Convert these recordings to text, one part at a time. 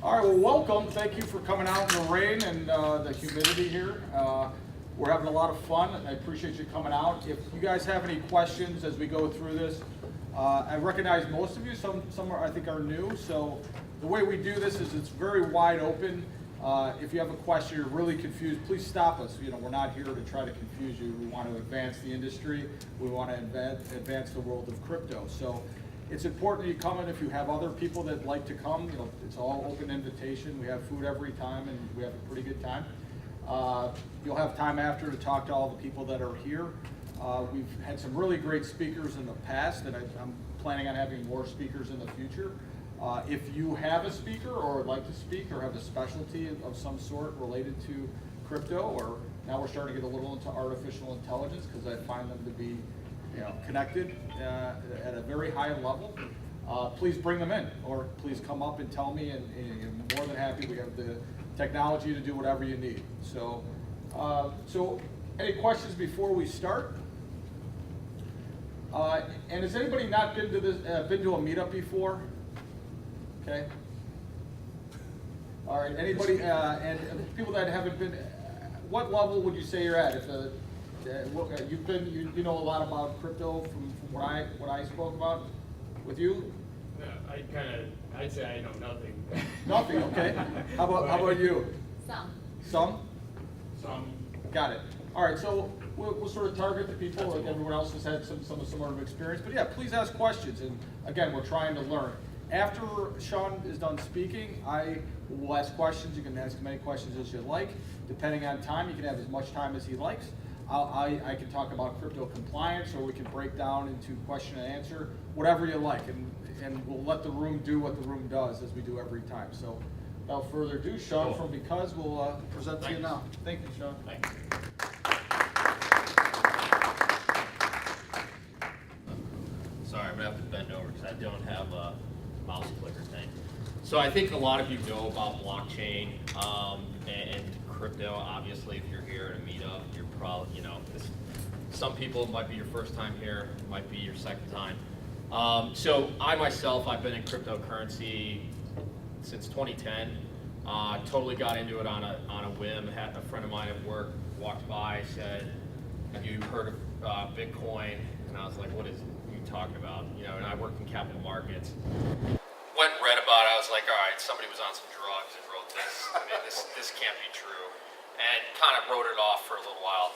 All right, well, welcome. Thank you for coming out in the rain and the humidity here. We're having a lot of fun. I appreciate you coming out. If you guys have any questions as we go through this, I recognize most of you. Some are, I think, are new. So the way we do this is it's very wide open. If you have a question, you're really confused, please stop us. You know, we're not here to try to confuse you. We want to advance the industry. We want to advance the world of crypto. So it's important you come in. If you have other people that like to come, you know, it's all open invitation. We have food every time, and we have a pretty good time. You'll have time after to talk to all the people that are here. We've had some really great speakers in the past, and I'm planning on having more speakers in the future. If you have a speaker or would like to speak or have a specialty of some sort related to crypto, or now we're starting to get a little into artificial intelligence because I find them to be, you know, connected at a very high level, please bring them in, or please come up and tell me, and I'm more than happy. We have the technology to do whatever you need. So, any questions before we start? And has anybody not been to this? Been to a meetup before? Okay. All right. Anybody and people that haven't been? What level would you say you're at? If you've been, you know a lot about crypto from what I spoke about with you. Yeah, I'd say I know nothing. Nothing. Okay. How about you? Some. Some. Some. Got it. All right. So we'll sort of target the people. Like everyone else has had some sort of experience. But yeah, please ask questions. And again, we're trying to learn. After Sean is done speaking, I will ask questions. You can ask as many questions as you like. Depending on time, you can have as much time as he likes. I can talk about crypto compliance, or we can break down into question and answer, whatever you like. And we'll let the room do what the room does, as we do every time. So without further ado, Sean from Because will present to you now. Thank you, Sean. Thanks. Sorry, I'm gonna have to bend over because I don't have a mouse clicker thing. So I think a lot of you know about blockchain and crypto. Obviously, if you're here at a meetup, you're probably, you know, some people, it might be your first time here, it might be your second time. So I myself, I've been in cryptocurrency since 2010. Totally got into it on a whim. Had a friend of mine at work walked by, said, "Have you heard of Bitcoin?" And I was like, "What is you talking about?" You know, and I worked in capital markets. Went and read about it. I was like, all right, somebody was on some drugs and wrote this. I mean, this can't be true. And kind of wrote it off for a little while.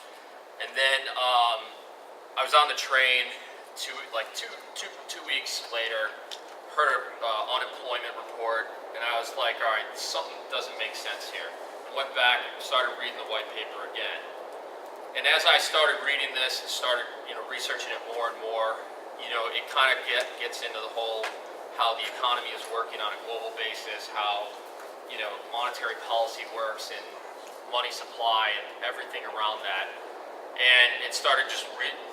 And then I was on the train two weeks later, heard an unemployment report, and I was like, all right, something doesn't make sense here. I went back and started reading the white paper again. And as I started reading this and started, you know, researching it more and more, you know, it kind of gets into the whole how the economy is working on a global basis, how, you know, monetary policy works and money supply and everything around that. And it started just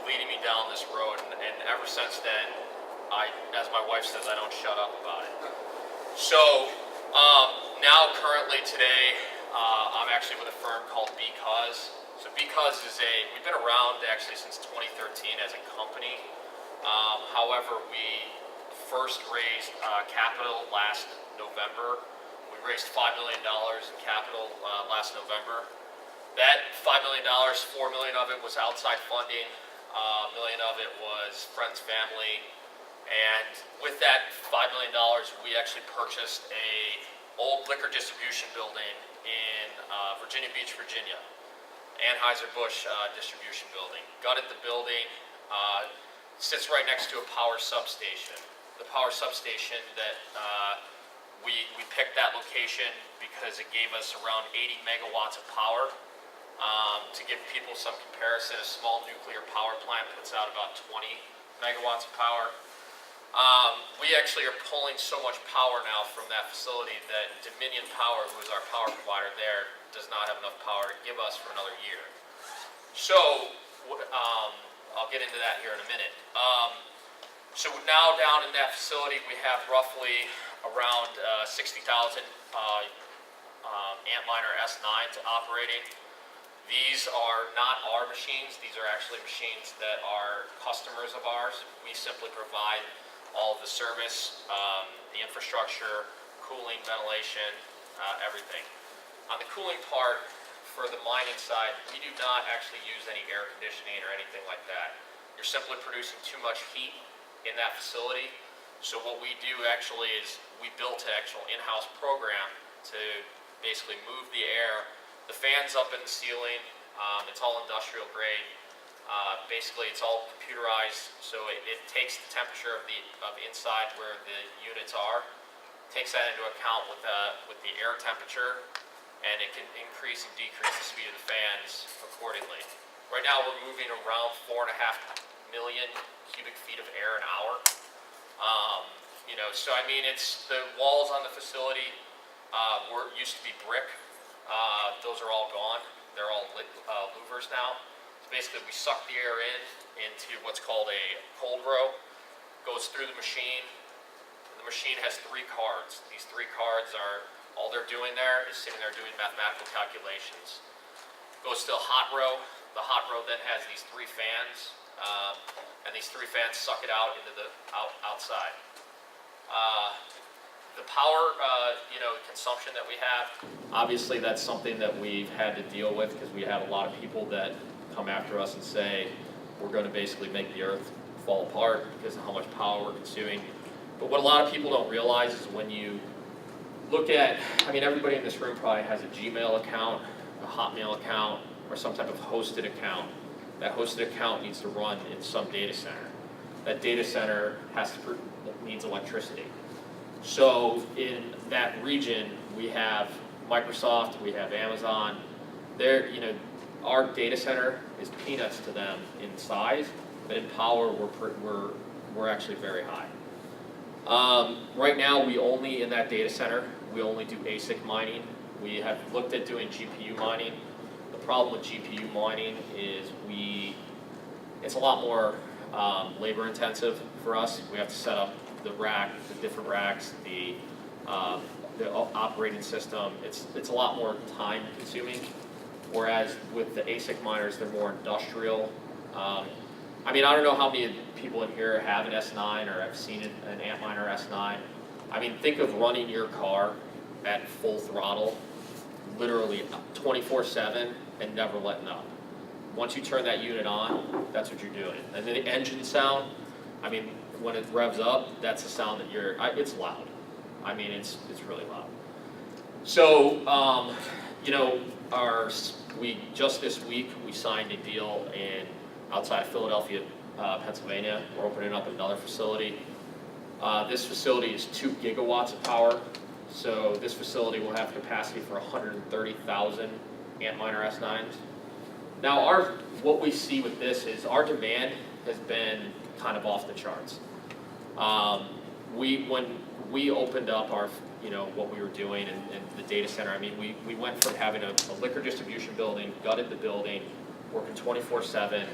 leading me down this road. And ever since then, as my wife says, I don't shut up about it. So now currently today, I'm actually with a firm called Because. So Because is we've been around actually since 2013 as a company. However, we first raised capital last November. We raised $5 million in capital last November. That $5 million, $4 million of it was outside funding. $1 million of it was friends, family. And with that $5 million, we actually purchased a old liquor distribution building in Virginia Beach, Virginia. Anheuser-Busch distribution building. Gutted the building. Sits right next to a power substation. The power substation that we picked that location because it gave us around 80 megawatts of power. To give people some comparison, a small nuclear power plant puts out about 20 megawatts of power. We actually are pulling so much power now from that facility that Dominion Power, who is our power provider there, does not have enough power to give us for another year. So I'll get into that here in a minute. So now down in that facility, we have roughly around 60,000 Antminer S9s operating. These are not our machines. These are actually machines that are customers of ours. We simply provide all of the service, the infrastructure, cooling, ventilation, everything. On the cooling part, for the mining side, we do not actually use any air conditioning or anything like that. You're simply producing too much heat in that facility. So what we do actually is we built an actual in-house program to basically move the air. The fan's up in the ceiling, it's all industrial grade. Basically it's all computerized, so it takes the temperature of inside where the units are, takes that into account with the air temperature, and it can increase and decrease the speed of the fans accordingly. Right now we're moving around 4.5 million cubic feet of air an hour. So I mean, it's the walls on the facility used to be brick. Those are all gone. They're all louvers now. So basically, we suck the air into what's called a cold row. Goes through the machine. The machine has 3 cards. These 3 cards are all they're doing there is sitting there doing mathematical calculations. Goes to a hot row. The hot row then has these 3 fans, and these 3 fans suck it out into the outside. The power, consumption that we have, obviously that's something that we've had to deal with because we have a lot of people that come after us and say we're going to basically make the earth fall apart because of how much power we're consuming. But what a lot of people don't realize is when you look at, everybody in this room probably has a Gmail account, a Hotmail account, or some type of hosted account. That hosted account needs to run in some data center. That data center needs electricity. So in that region, we have Microsoft, we have Amazon. Our data center is peanuts to them in size, but in power, we're actually very high. Right now, in that data center, we only do ASIC mining. We have looked at doing GPU mining. The problem with GPU mining is it's a lot more labor intensive for us. We have to set up the different racks, the operating system. It's a lot more time consuming. Whereas with the ASIC miners, they're more industrial. I don't know how many people in here have an S9 or have seen an Antminer S9. Think of running your car at full throttle, literally 24/7 and never letting up. Once you turn that unit on, that's what you're doing. And then the engine sound, when it revs up, that's the sound that it's loud. It's really loud. So, just this week, we signed a deal outside of Philadelphia, Pennsylvania. We're opening up another facility. This facility is 2 gigawatts of power. So this facility will have capacity for 130,000 Antminer S9s. Now, what we see with this is our demand has been kind of off the charts. When we opened up what we were doing in the data center, we went from having a liquor distribution building, gutted the building, working 24/7.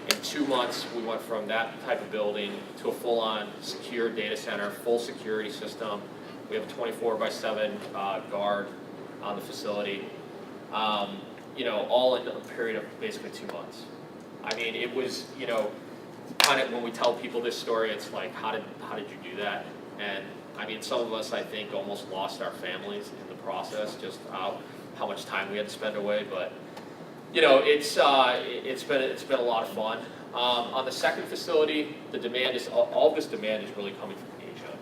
In 2 months, we went from that type of building to a full-on secure data center, full security system. We have a 24/7 guard on the facility. All in a period of basically 2 months. It was, kind of when we tell people this story, it's like, how did you do that? And some of us, I think, almost lost our families in the process, just how much time we had to spend away. But it's been a lot of fun. On the second facility, the demand is all this demand is really coming from Asia.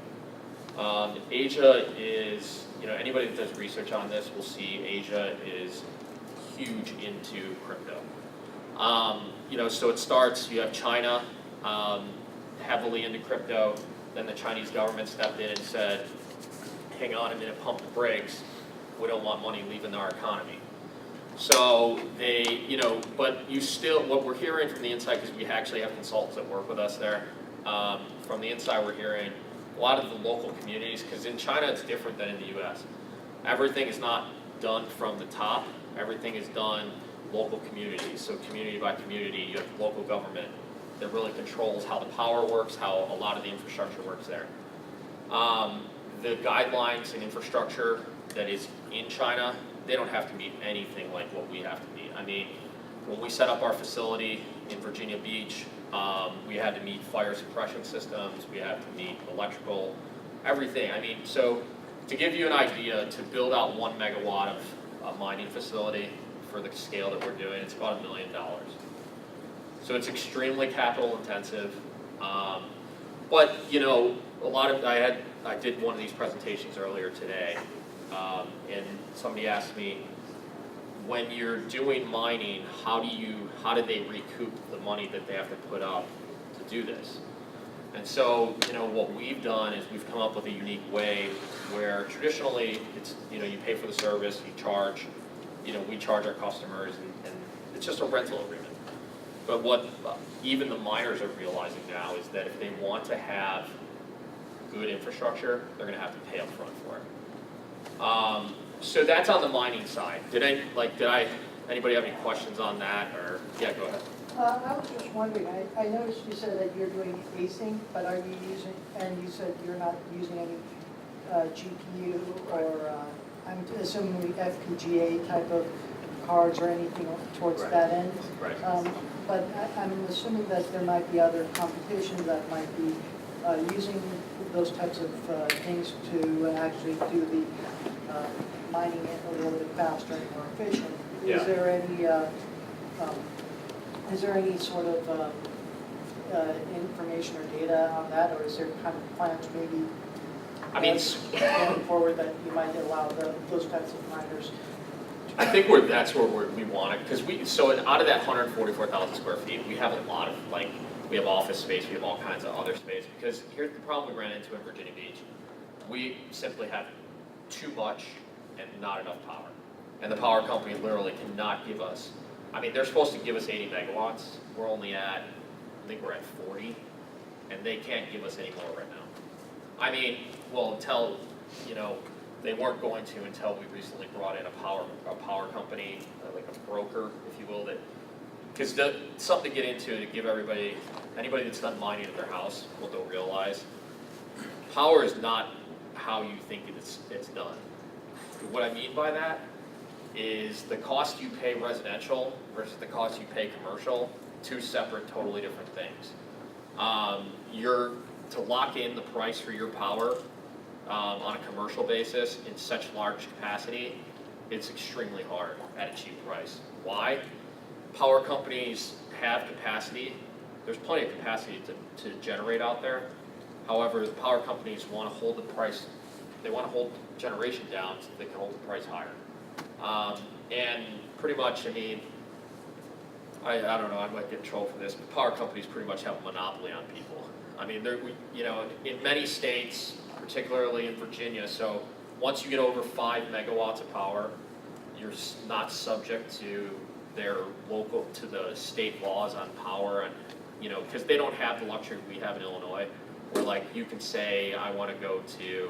Asia is, anybody that does research on this will see Asia is huge into crypto. So it starts, you have China heavily into crypto, then the Chinese government stepped in and said, hang on a minute, pump the brakes, we don't want money leaving our economy. So but what we're hearing from the inside, because we actually have consultants that work with us there, from the inside we're hearing a lot of the local communities, because in China it's different than in the US. Everything is not done from the top, everything is done local communities. So community by community, you have local government that really controls how the power works, how a lot of the infrastructure works there. The guidelines and infrastructure that is in China, they don't have to meet anything like what we have to meet. When we set up our facility in Virginia Beach, we had to meet fire suppression systems, we had to meet electrical, everything. So To give you an idea, to build out 1 megawatt of a mining facility for the scale that we're doing, it's about $1 million. So it's extremely capital intensive. But you know, I did one of these presentations earlier today, and somebody asked me, when you're doing mining, how do they recoup the money that they have to put up to do this? And so, you know, what we've done is we've come up with a unique way where traditionally it's, you know, you pay for the service, you charge, you know, we charge our customers, and it's just a rental agreement. But what even the miners are realizing now is that if they want to have good infrastructure, they're going to have to pay up front for it. So that's on the mining side. Anybody have any questions on that? Or yeah, go ahead. I was just wondering, I noticed you said that you're doing ASIC, but are you using, and you said you're not using any GPU or, I'm assuming FPGA type of cards or anything towards Right. that end. Right. But I'm assuming that there might be other competitions that might be using those types of things to actually do the mining a little bit faster and more efficient. Yeah. Is there any sort of information or data on that, or is there kind of plans maybe going forward that you might allow those types of miners? I think that's where we want it, because so out of that 144,000 square feet, we have a lot of, we have office space, we have all kinds of other space, because here's the problem we ran into in Virginia Beach. We simply have too much and not enough power. And the power company literally cannot give us, they're supposed to give us 80 megawatts. We're only at, I think we're at 40, and they can't give us any more right now. Well, until, you know, they weren't going to until we recently brought in a power company, like a broker, if you will, because something to get into to give anybody that's done mining at their house, what they'll realize, power is not how you think it's done. What I mean by that is the cost you pay residential versus the cost you pay commercial, two separate, totally different things. To lock in the price for your power on a commercial basis in such large capacity, it's extremely hard at a cheap price. Why? Power companies have capacity. There's plenty of capacity to generate out there. However, the power companies want to hold the price, they want to hold generation down so they can hold the price higher. And pretty much, I don't know, I might get in trouble for this, but power companies pretty much have a monopoly on people. In many states, particularly in Virginia, so once you get over 5 megawatts of power, you're not subject to to the state laws on power, and, because they don't have the luxury we have in Illinois, where you can say, I want to go to,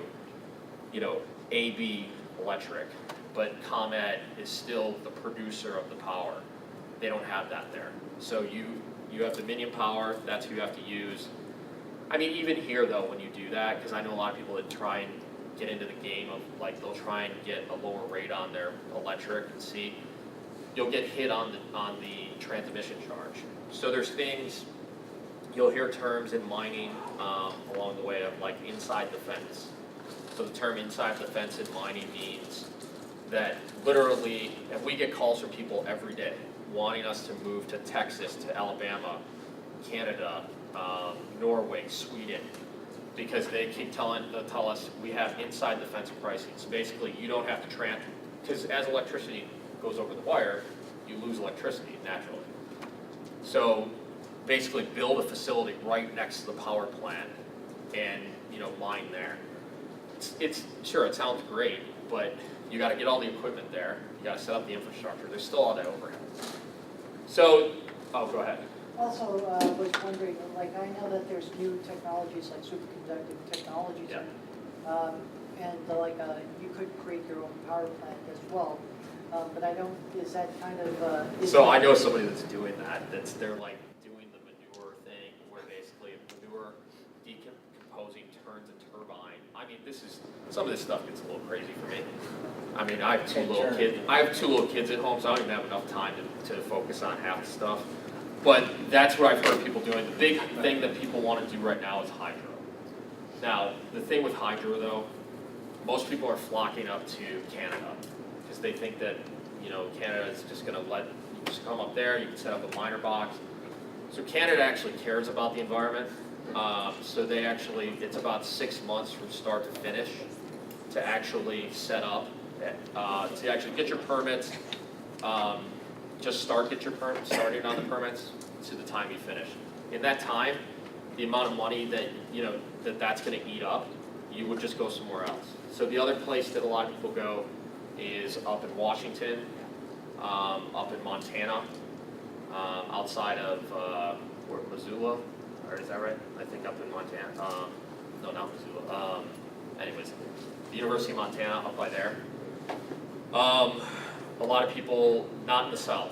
AB Electric, but ComEd is still the producer of the power. They don't have that there. So you have Dominion Power, that's who you have to use. Even here though, when you do that, because I know a lot of people that try and get into the game of they'll try and get a lower rate on their electric and see, you'll get hit on the transmission charge. So there's things, you'll hear terms in mining along the way of inside the fence. So the term inside the fence in mining means that literally, and we get calls from people every day wanting us to move to Texas, to Alabama, Canada, Norway, Sweden, because they keep tell us we have inside the fence pricing. So basically, you don't have to because as electricity goes over the wire, you lose electricity naturally. So basically, build a facility right next to the power plant, and mine there. It's sure it sounds great, but you got to get all the equipment there. You got to set up the infrastructure. There's still all that overhead. So, go ahead. Also, I was wondering, I know that there's new technologies like superconductive technologies, Yeah. and you could create your own power plant as well. But I don't. Is that kind of? So I know somebody that's doing that. They're doing the manure thing, where basically manure decomposing turns a turbine. Some of this stuff gets a little crazy for me. I have two little kids. I have 2 little kids at home, so I don't even have enough time to focus on half the stuff. But that's what I've heard people doing. The big thing that people want to do right now is hydro. Now, the thing with hydro, though, most people are flocking up to Canada because they think that, Canada is just going to let you just come up there, you can set up a miner box. So Canada actually cares about the environment. So it's about 6 months from start to finish to actually set up, to actually get your permits, get your permits, starting on the permits to the time you finish. In that time, the amount of money that, that's gonna eat up, you would just go somewhere else. So the other place that a lot of people go is up in Washington, up in Montana, outside of, Missoula, or is that right? I think up in Montana, no, not Missoula, anyways, the University of Montana, up by there. A lot of people, not in the south,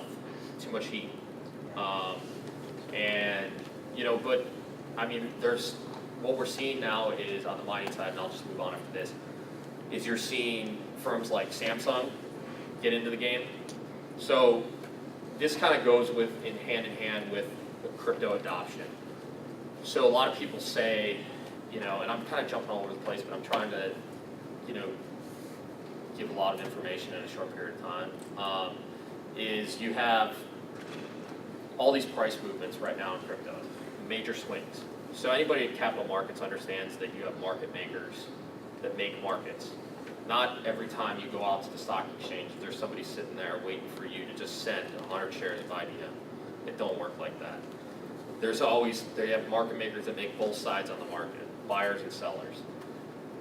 too much heat. And, but, I mean, what we're seeing now is on the mining side, and I'll just move on after this, is you're seeing firms like Samsung get into the game. So this kind of goes hand in hand with the crypto adoption. So a lot of people say, and I'm kind of jumping all over the place, but I'm trying to, give a lot of information in a short period of time, is you have all these price movements right now in crypto, major swings. So anybody in capital markets understands that you have market makers that make markets. Not every time you go out to the stock exchange, there's somebody sitting there waiting for you to just send 100 shares of IBM. It don't work like that. They have market makers that make both sides on the market, buyers and sellers.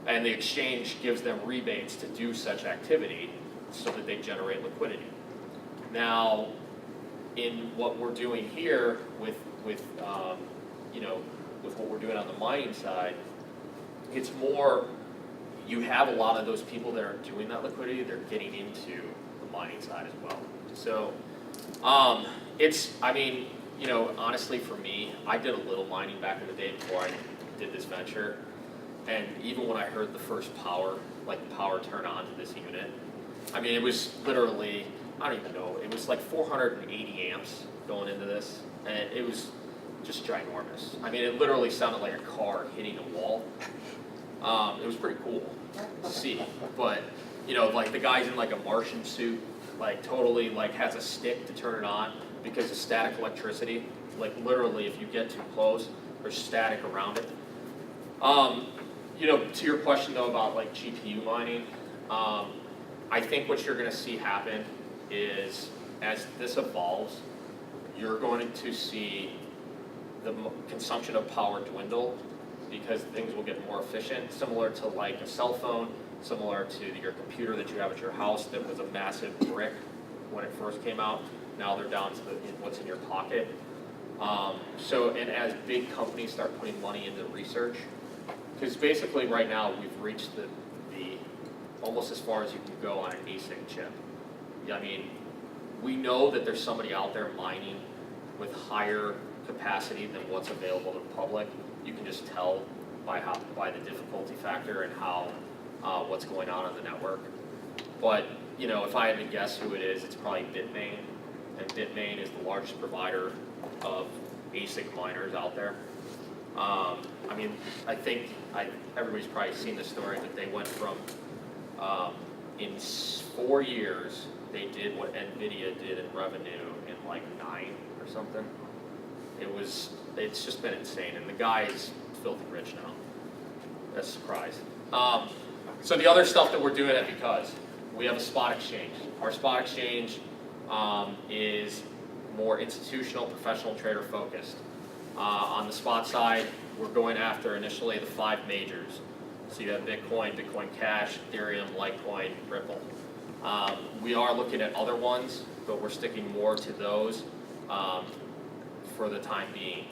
And the exchange gives them rebates to do such activity so that they generate liquidity. Now, in what we're doing here with what we're doing on the mining side, it's more, you have a lot of those people that are doing that liquidity, they're getting into the mining side as well. So, honestly for me, I did a little mining back in the day before I did this venture. And even when I heard the first power turn on to this unit, I mean, it was literally, I don't even know, it was like 480 amps going into this, and it was just ginormous. I mean, it literally sounded like a car hitting a wall. It was pretty cool to see, but, like the guy's in like a Martian suit, like totally like has a stick to turn it on because of static electricity. Like literally, if you get too close, there's static around it. To your question though about like GPU mining, I think what you're going to see happen is as this evolves, you're going to see the consumption of power dwindle because things will get more efficient, similar to like a cell phone, similar to your computer that you have at your house that was a massive brick when it first came out. Now they're down to what's in your pocket. And as big companies start putting money into research, because basically right now we've reached the almost as far as you can go on an ASIC chip. I mean, we know that there's somebody out there mining with higher capacity than what's available to the public. You can just tell by the difficulty factor and how what's going on the network. But if I had to guess who it is, it's probably Bitmain, and Bitmain is the largest provider of ASIC miners out there. I mean, I think everybody's probably seen the story, but they went from, in 4 years, they did what NVIDIA did in revenue in like 9 or something. It's just been insane, and the guy is filthy rich now. That's a surprise. So the other stuff that we're doing at Because, we have a spot exchange. Our spot exchange is more institutional, professional trader focused. On the spot side, we're going after initially the 5 majors. So you have Bitcoin, Bitcoin Cash, Ethereum, Litecoin, Ripple. We are looking at other ones, but we're sticking more to those for the time being.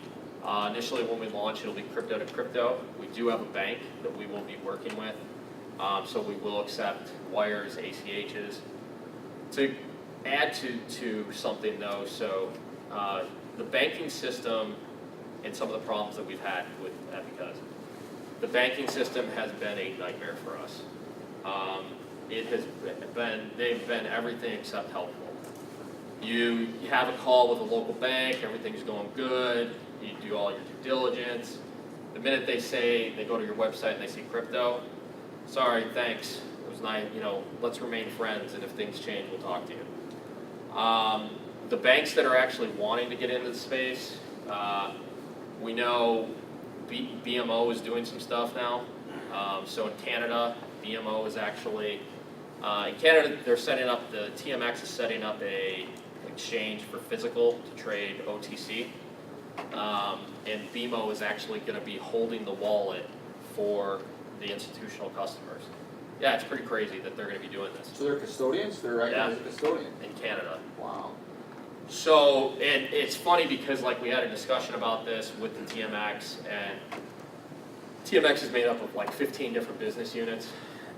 Initially when we launch, it'll be crypto to crypto. We do have a bank that we will be working with. So we will accept wires, ACHs. To add to something though, so the banking system and some of the problems that we've had with that, because the banking system has been a nightmare for us. They've been everything except helpful. You have a call with a local bank, everything's going good, you do all your due diligence. The minute they go to your website and they see crypto, sorry, thanks. It was nice, let's remain friends, and if things change, we'll talk to you. The banks that are actually wanting to get into the space, we know BMO is doing some stuff now. So in Canada, BMO is actually, in Canada, they're setting up, the TMX is setting up a exchange for physical to trade OTC. And BMO is actually going to be holding the wallet for the institutional customers. Yeah, it's pretty crazy that they're going to be doing this So they're custodians? They're acting as a custodian? in Canada. Wow. So, and it's funny because like we had a discussion about this with the TMX, and TMX is made up of like 15 different business units,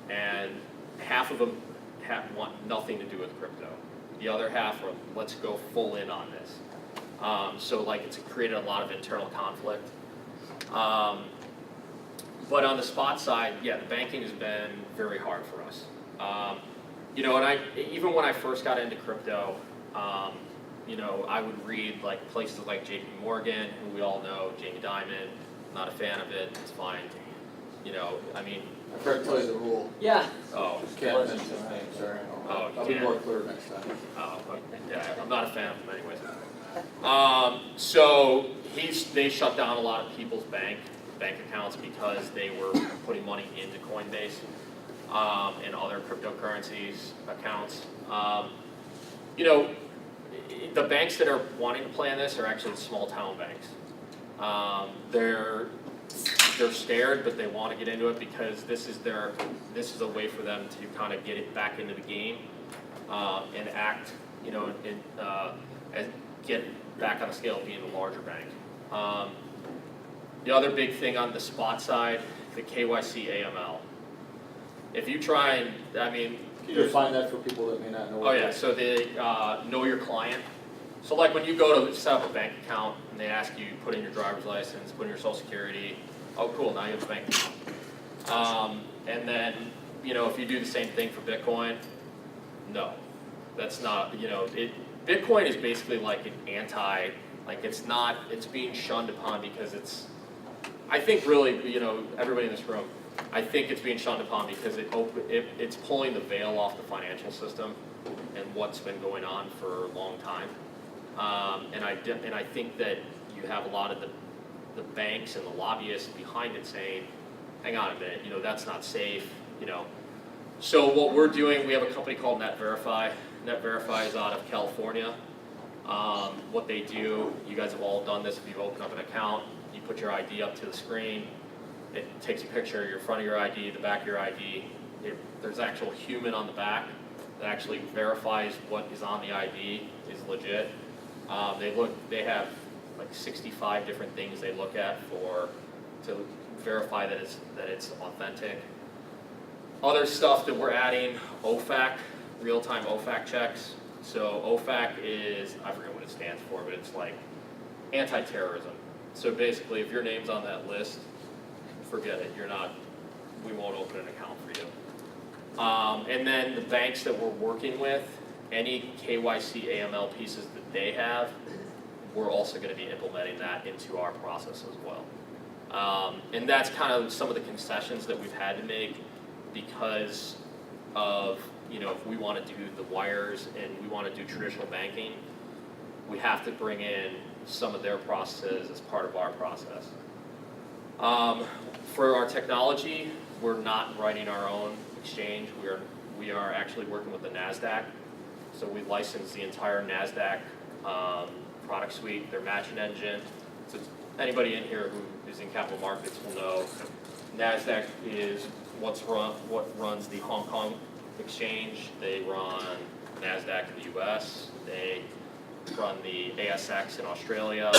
and half of them want nothing to do with crypto. The other half are, let's go full in on this. So like it's created a lot of internal conflict. But on the spot side, yeah, the banking has been very hard for us. And even when I first got into crypto, I would read like places like JP Morgan, who we all know, Jamie Dimon, not a fan of it, it's fine. I've heard tell you the rule. Yeah. Oh, Just can't mention his name, sorry. Oh, you I'll be can't. more clear next time. yeah, I'm not a fan of them anyways. So they shut down a lot of people's bank accounts because they were putting money into Coinbase and other cryptocurrencies accounts. The banks that are wanting to play in this are actually small town banks. They're scared, but they want to get into it because this is a way for them to kind of get it back into the game and act, and get back on the scale of being a larger bank. The other big thing on the spot side, the KYC AML. If you try and, Can you define that for people that may not know? Oh yeah, so they know your client. So like when you go to set up a bank account and they ask you, put in your driver's license, put in your social security, oh cool, now you have a bank account. And then, if you do the same thing for Bitcoin, no, that's not, Bitcoin is basically like an it's being shunned upon because I think really, everybody in this room, I think it's being shunned upon because it's pulling the veil off the financial system and what's been going on for a long time. And I think that you have a lot of the banks and the lobbyists behind it saying, hang on a minute, that's not safe, So what we're doing, we have a company called NetVerify. NetVerify is out of California. What they do, you guys have all done this if you open up an account, you put your ID up to the screen, it takes a picture of your front of your ID, the back of your ID. There's actual human on the back that actually verifies what is on the ID is legit. They have like 65 different things they look at to verify that it's authentic. Other stuff that we're adding, OFAC, real-time OFAC checks. So OFAC is, I forget what it stands for, but it's like anti-terrorism. So basically, if your name's on that list, forget it. We won't open an account for you. And then the banks that we're working with, any KYC AML pieces that they have, we're also going to be implementing that into our process as well. And that's kind of some of the concessions that we've had to make because of, if we want to do the wires and we want to do traditional banking, we have to bring in some of their processes as part of our process. For our technology, we're not writing our own exchange. We are actually working with the NASDAQ. So we license the entire NASDAQ product suite, their matching engine. So anybody in here who is in capital markets will know NASDAQ is what runs the Hong Kong exchange. They run NASDAQ in the US. They run the ASX in Australia.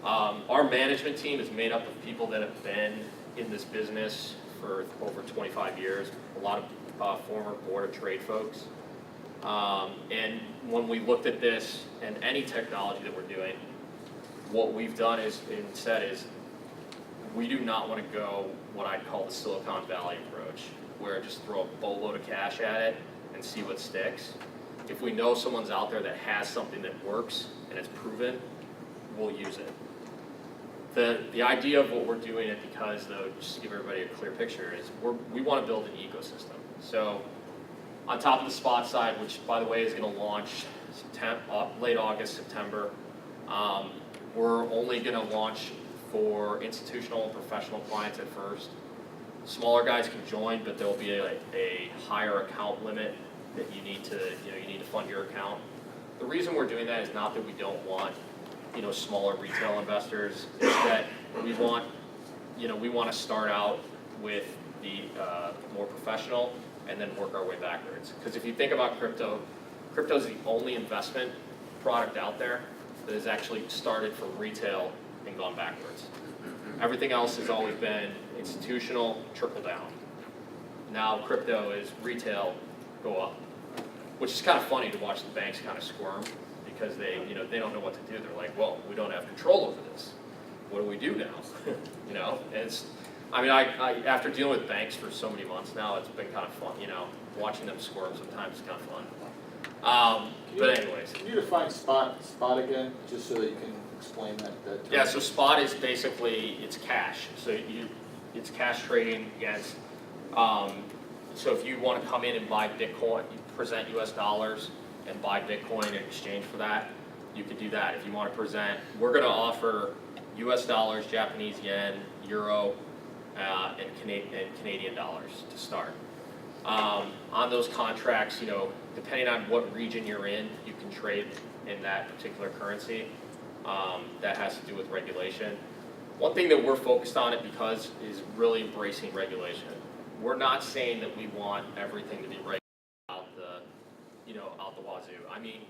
Our management team is made up of people that have been in this business for over 25 years, a lot of former board of trade folks. And when we looked at this and any technology that we're doing, what we've done is we do not want to go what I'd call the Silicon Valley approach, where just throw a boatload of cash at it and see what sticks. If we know someone's out there that has something that works and it's proven, we'll use it. the idea of what we're doing it because, though, just to give everybody a clear picture, is we want to build an ecosystem. So on top of the spot side, which by the way is going to launch late August, September, we're only going to launch for institutional and professional clients at first. Smaller guys can join, but there'll be a higher account limit that you need to fund your account. The reason we're doing that is not that we don't want smaller retail investors. Is that we want to start out with the more professional and then work our way backwards. Because if you think about crypto is the only investment product out there that has actually started from retail and gone backwards. Everything else has always been institutional, trickle down. Now crypto is retail, go up. Which is kind of funny to watch the banks kind of squirm because they don't know what to do. They're like, well, we don't have control over this. What do we do now? And I after dealing with banks for so many months now, it's been kind of fun. Watching them squirm sometimes is kind of fun. But anyways. Can you define spot again, just so that you can explain that term? Yeah, so spot is basically, it's cash. So it's cash trading against, so if you want to come in and buy Bitcoin, you present US dollars and buy Bitcoin in exchange for that, you could do that. If you want to present, we're going to offer US dollars, Japanese yen, euro, and Canadian dollars to start. On those contracts, depending on what region you're in, you can trade in that particular currency. That has to do with regulation. One thing that we're focused on it because is really embracing regulation. We're not saying that we want everything to be regulated out the wazoo. I mean,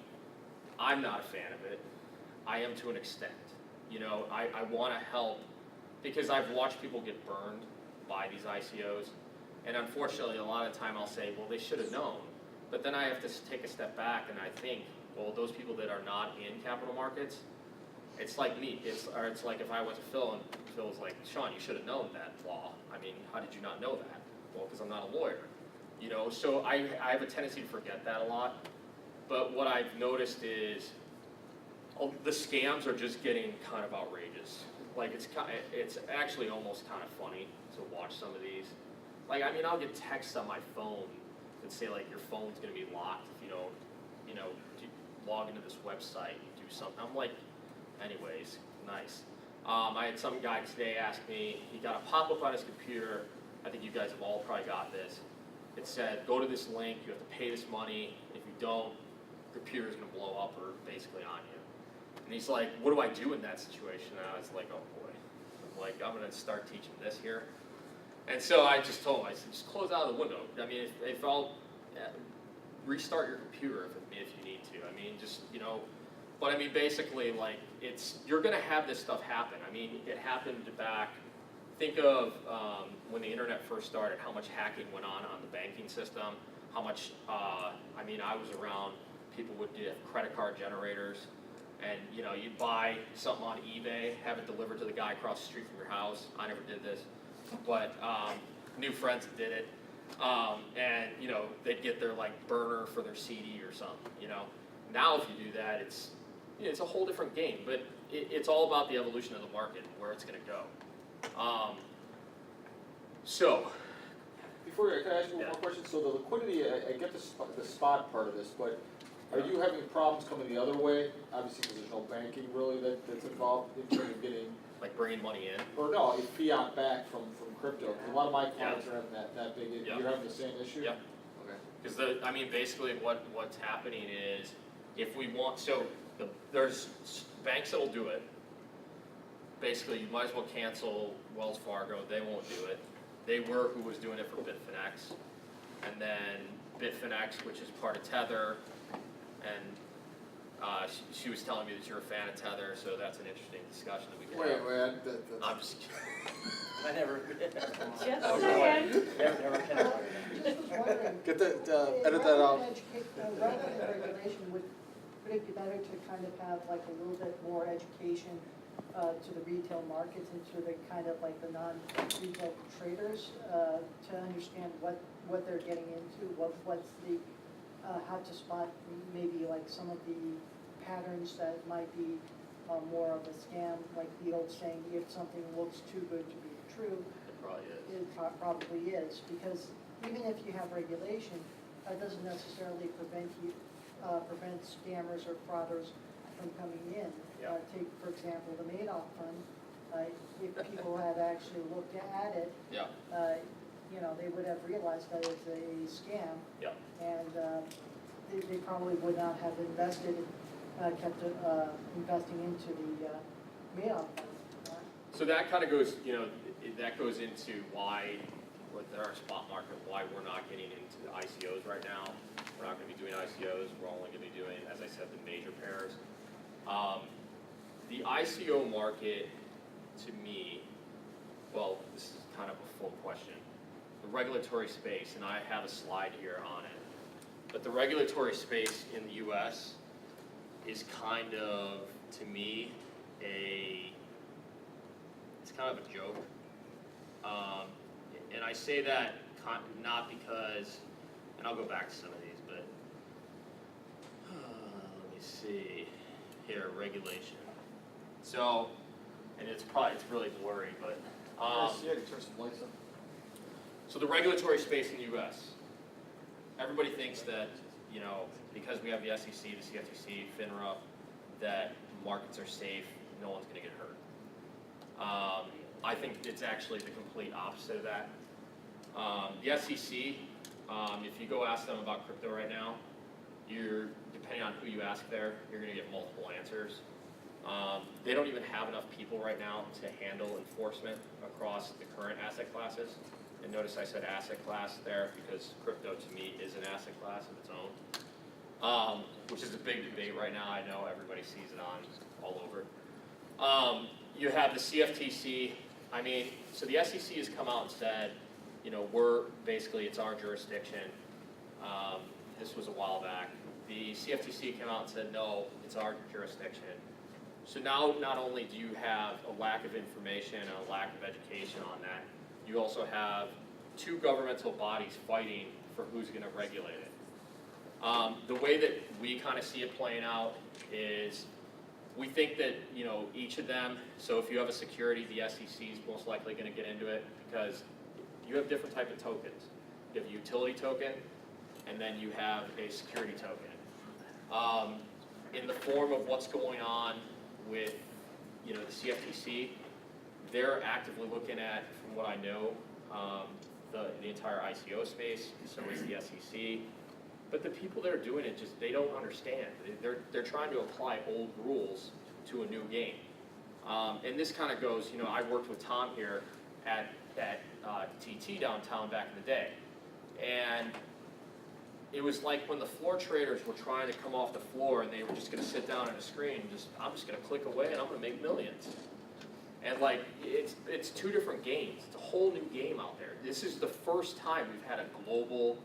I'm not a fan of it. I am to an extent. I want to help because I've watched people get burned by these ICOs. And unfortunately, a lot of the time I'll say, well, they should have known. But then I have to take a step back and I think, well, those people that are not in capital markets, it's like me. It's like if I went to Phil and Phil was like, Sean, you should have known that law. I mean, how did you not know that? Well, because I'm not a lawyer. So I have a tendency to forget that a lot. But what I've noticed is the scams are just getting kind of outrageous. Like it's actually almost kind of funny to watch some of these. Like, I mean, I'll get texts on my phone that say like your phone's gonna be locked if you don't, log into this website and do something. I'm like, anyways, nice. I had some guy today ask me, he got a pop-up on his computer. I think you guys have all probably got this. It said, go to this link, you have to pay this money. If you don't, your computer's gonna blow up or basically on you. And he's like, what do I do in that situation? And I was like, oh boy. I'm like, I'm gonna start teaching this here. And so I just told him, I said, just close out of the window. I mean, if I'll restart your computer if you need to. I mean, just, but I mean, basically, like, you're gonna have this stuff happen. I mean, it happened back, think of when the internet first started, how much hacking went on the banking system, how much, I mean, I was around, people would do credit card generators, and, you'd buy something on eBay, have it delivered to the guy across the street from your house. I never did this, but knew friends that did it. And, they'd get their, like, burner for their CD or something, Now if you do that, it's a whole different game, but it's all about the evolution of the market, where it's going to go. So, Before can I ask you one more question? So the liquidity, I get the spot part of this, but are you having problems coming the other way? Obviously, because there's no banking really that's involved in terms of getting, like bringing money in. or no, fiat back from crypto. A lot of my clients are having that big. Yeah. You're having the same issue. Yeah. Okay. Because I mean, basically, what's happening is, if we want, there's banks that'll do it. Basically, you might as well cancel Wells Fargo. They won't do it. They were who was doing it for Bitfinex, and then Bitfinex, which is part of Tether, and she was telling me that you're a fan of Tether, so that's an interesting discussion that we can have. Wait, I'm just kidding. I never. Just saying. Never can. Just was wondering. Get edit that out. Rather than regulation, would it be better to kind of have like a little bit more education to the retail markets and to the kind of like the non-retail traders to understand what they're getting into, what's the, how to spot maybe like some of the patterns that might be more of a scam, like the old saying, if something looks too good to be true, It probably is. it probably is, because even if you have regulation, that doesn't necessarily prevent scammers or frauders from coming in. Yeah. Take, for example, the Madoff fund. If people had actually looked at it, Yeah, they would have realized that it's a scam, yeah. and they probably would not have invested, kept investing into the Madoff fund. So that kind of goes, that goes into why, with our spot market, why we're not getting into the ICOs right now. We're not going to be doing ICOs. We're only going to be doing, as I said, the major pairs. The ICO market, to me, well, this is kind of a full question. The regulatory space, and I have a slide here on it, but the regulatory space in the US is kind of, to me, it's kind of a joke. And I say that not because, and I'll go back to some of these, but let me see here, regulation. So, and it's really blurry, but Yeah, you turn some lights on. so the regulatory space in the U.S. Everybody thinks that because we have the SEC, the CFTC, FINRA, that markets are safe, no one's going to get hurt. I think it's actually the complete opposite of that. The SEC, if you go ask them about crypto right now, depending on who you ask there, you're going to get multiple answers. They don't even have enough people right now to handle enforcement across the current asset classes. And notice I said asset class there because crypto to me is an asset class of its own, which is a big debate right now. I know everybody sees it on all over. You have the CFTC. So the SEC has come out and said, it's our jurisdiction. This was a while back. The CFTC came out and said, no, it's our jurisdiction. So now not only do you have a lack of information and a lack of education on that, you also have two governmental bodies fighting for who's going to regulate it. The way that we kind of see it playing out is we think that each of them, so if you have a security, the SEC is most likely going to get into it because you have different type of tokens. You have a utility token, and then you have a security token. In the form of what's going on with the CFTC, they're actively looking at, from what I know, the entire ICO space, so is the SEC. But the people that are doing it they don't understand. They're trying to apply old rules to a new game. And this kind of goes, I worked with Tom here at TT downtown back in the day. And it was like when the floor traders were trying to come off the floor and they were just going to sit down at a screen and I'm just going to click away and I'm going to make millions. And it's two different games. It's a whole new game out there. This is the first time we've had a global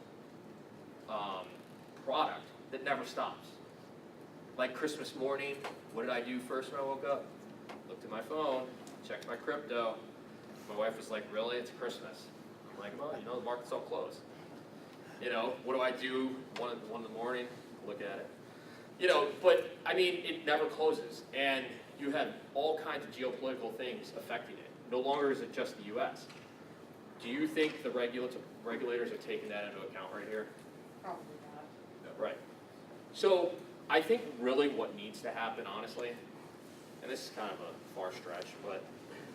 product that never stops. Like Christmas morning, what did I do first when I woke up? Looked at my phone, checked my crypto. My wife was like, really? It's Christmas. I'm like, well, the market's all closed. What do I do one in the morning? Look at it. But it never closes. And you have all kinds of geopolitical things affecting it. No longer is it just the U.S. Do you think the regulators are taking that into account right here? Probably not. Right. So I think really what needs to happen, honestly, and this is kind of a far stretch, but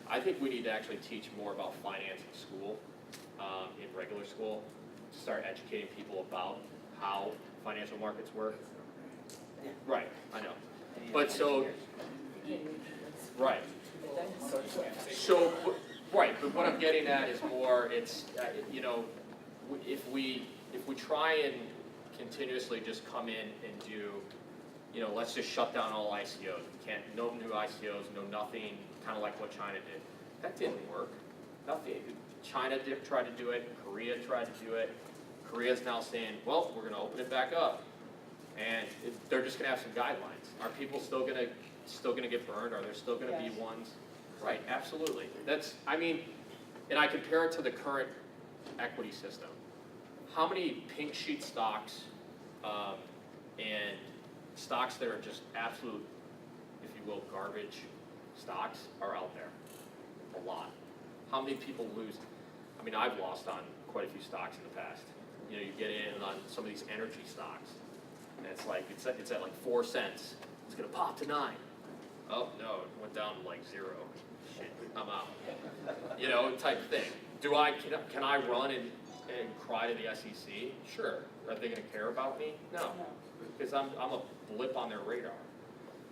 I think we need to actually teach more about finance in school, in regular school, to start educating people about how financial markets work. Right, I know. But so, right. So, right, but what I'm getting at is more, it's, if we try and continuously just come in and do, let's just shut down all ICOs. We can't, no new ICOs, no nothing, kind of like what China did. That didn't work. Nothing. China tried to do it. Korea tried to do it. Korea's now saying, well, we're going to open it back up, and they're just going to have some guidelines. Are people still going to get burned? Are there still going to be ones? Right. Absolutely. And I compare it to the current equity system. How many pink sheet stocks and stocks that are just absolute, if you will, garbage stocks are out there. A lot. How many people lose? I mean, I've lost on quite a few stocks in the past. You know, you get in on some of these energy stocks, and it's like, it's at like 4 cents. It's gonna pop to 9. Oh, no, it went down to like 0. Shit, I'm out. You know, type thing. Can I run and cry to the SEC? Sure. Are they gonna care about me? No. Because I'm a blip on their radar.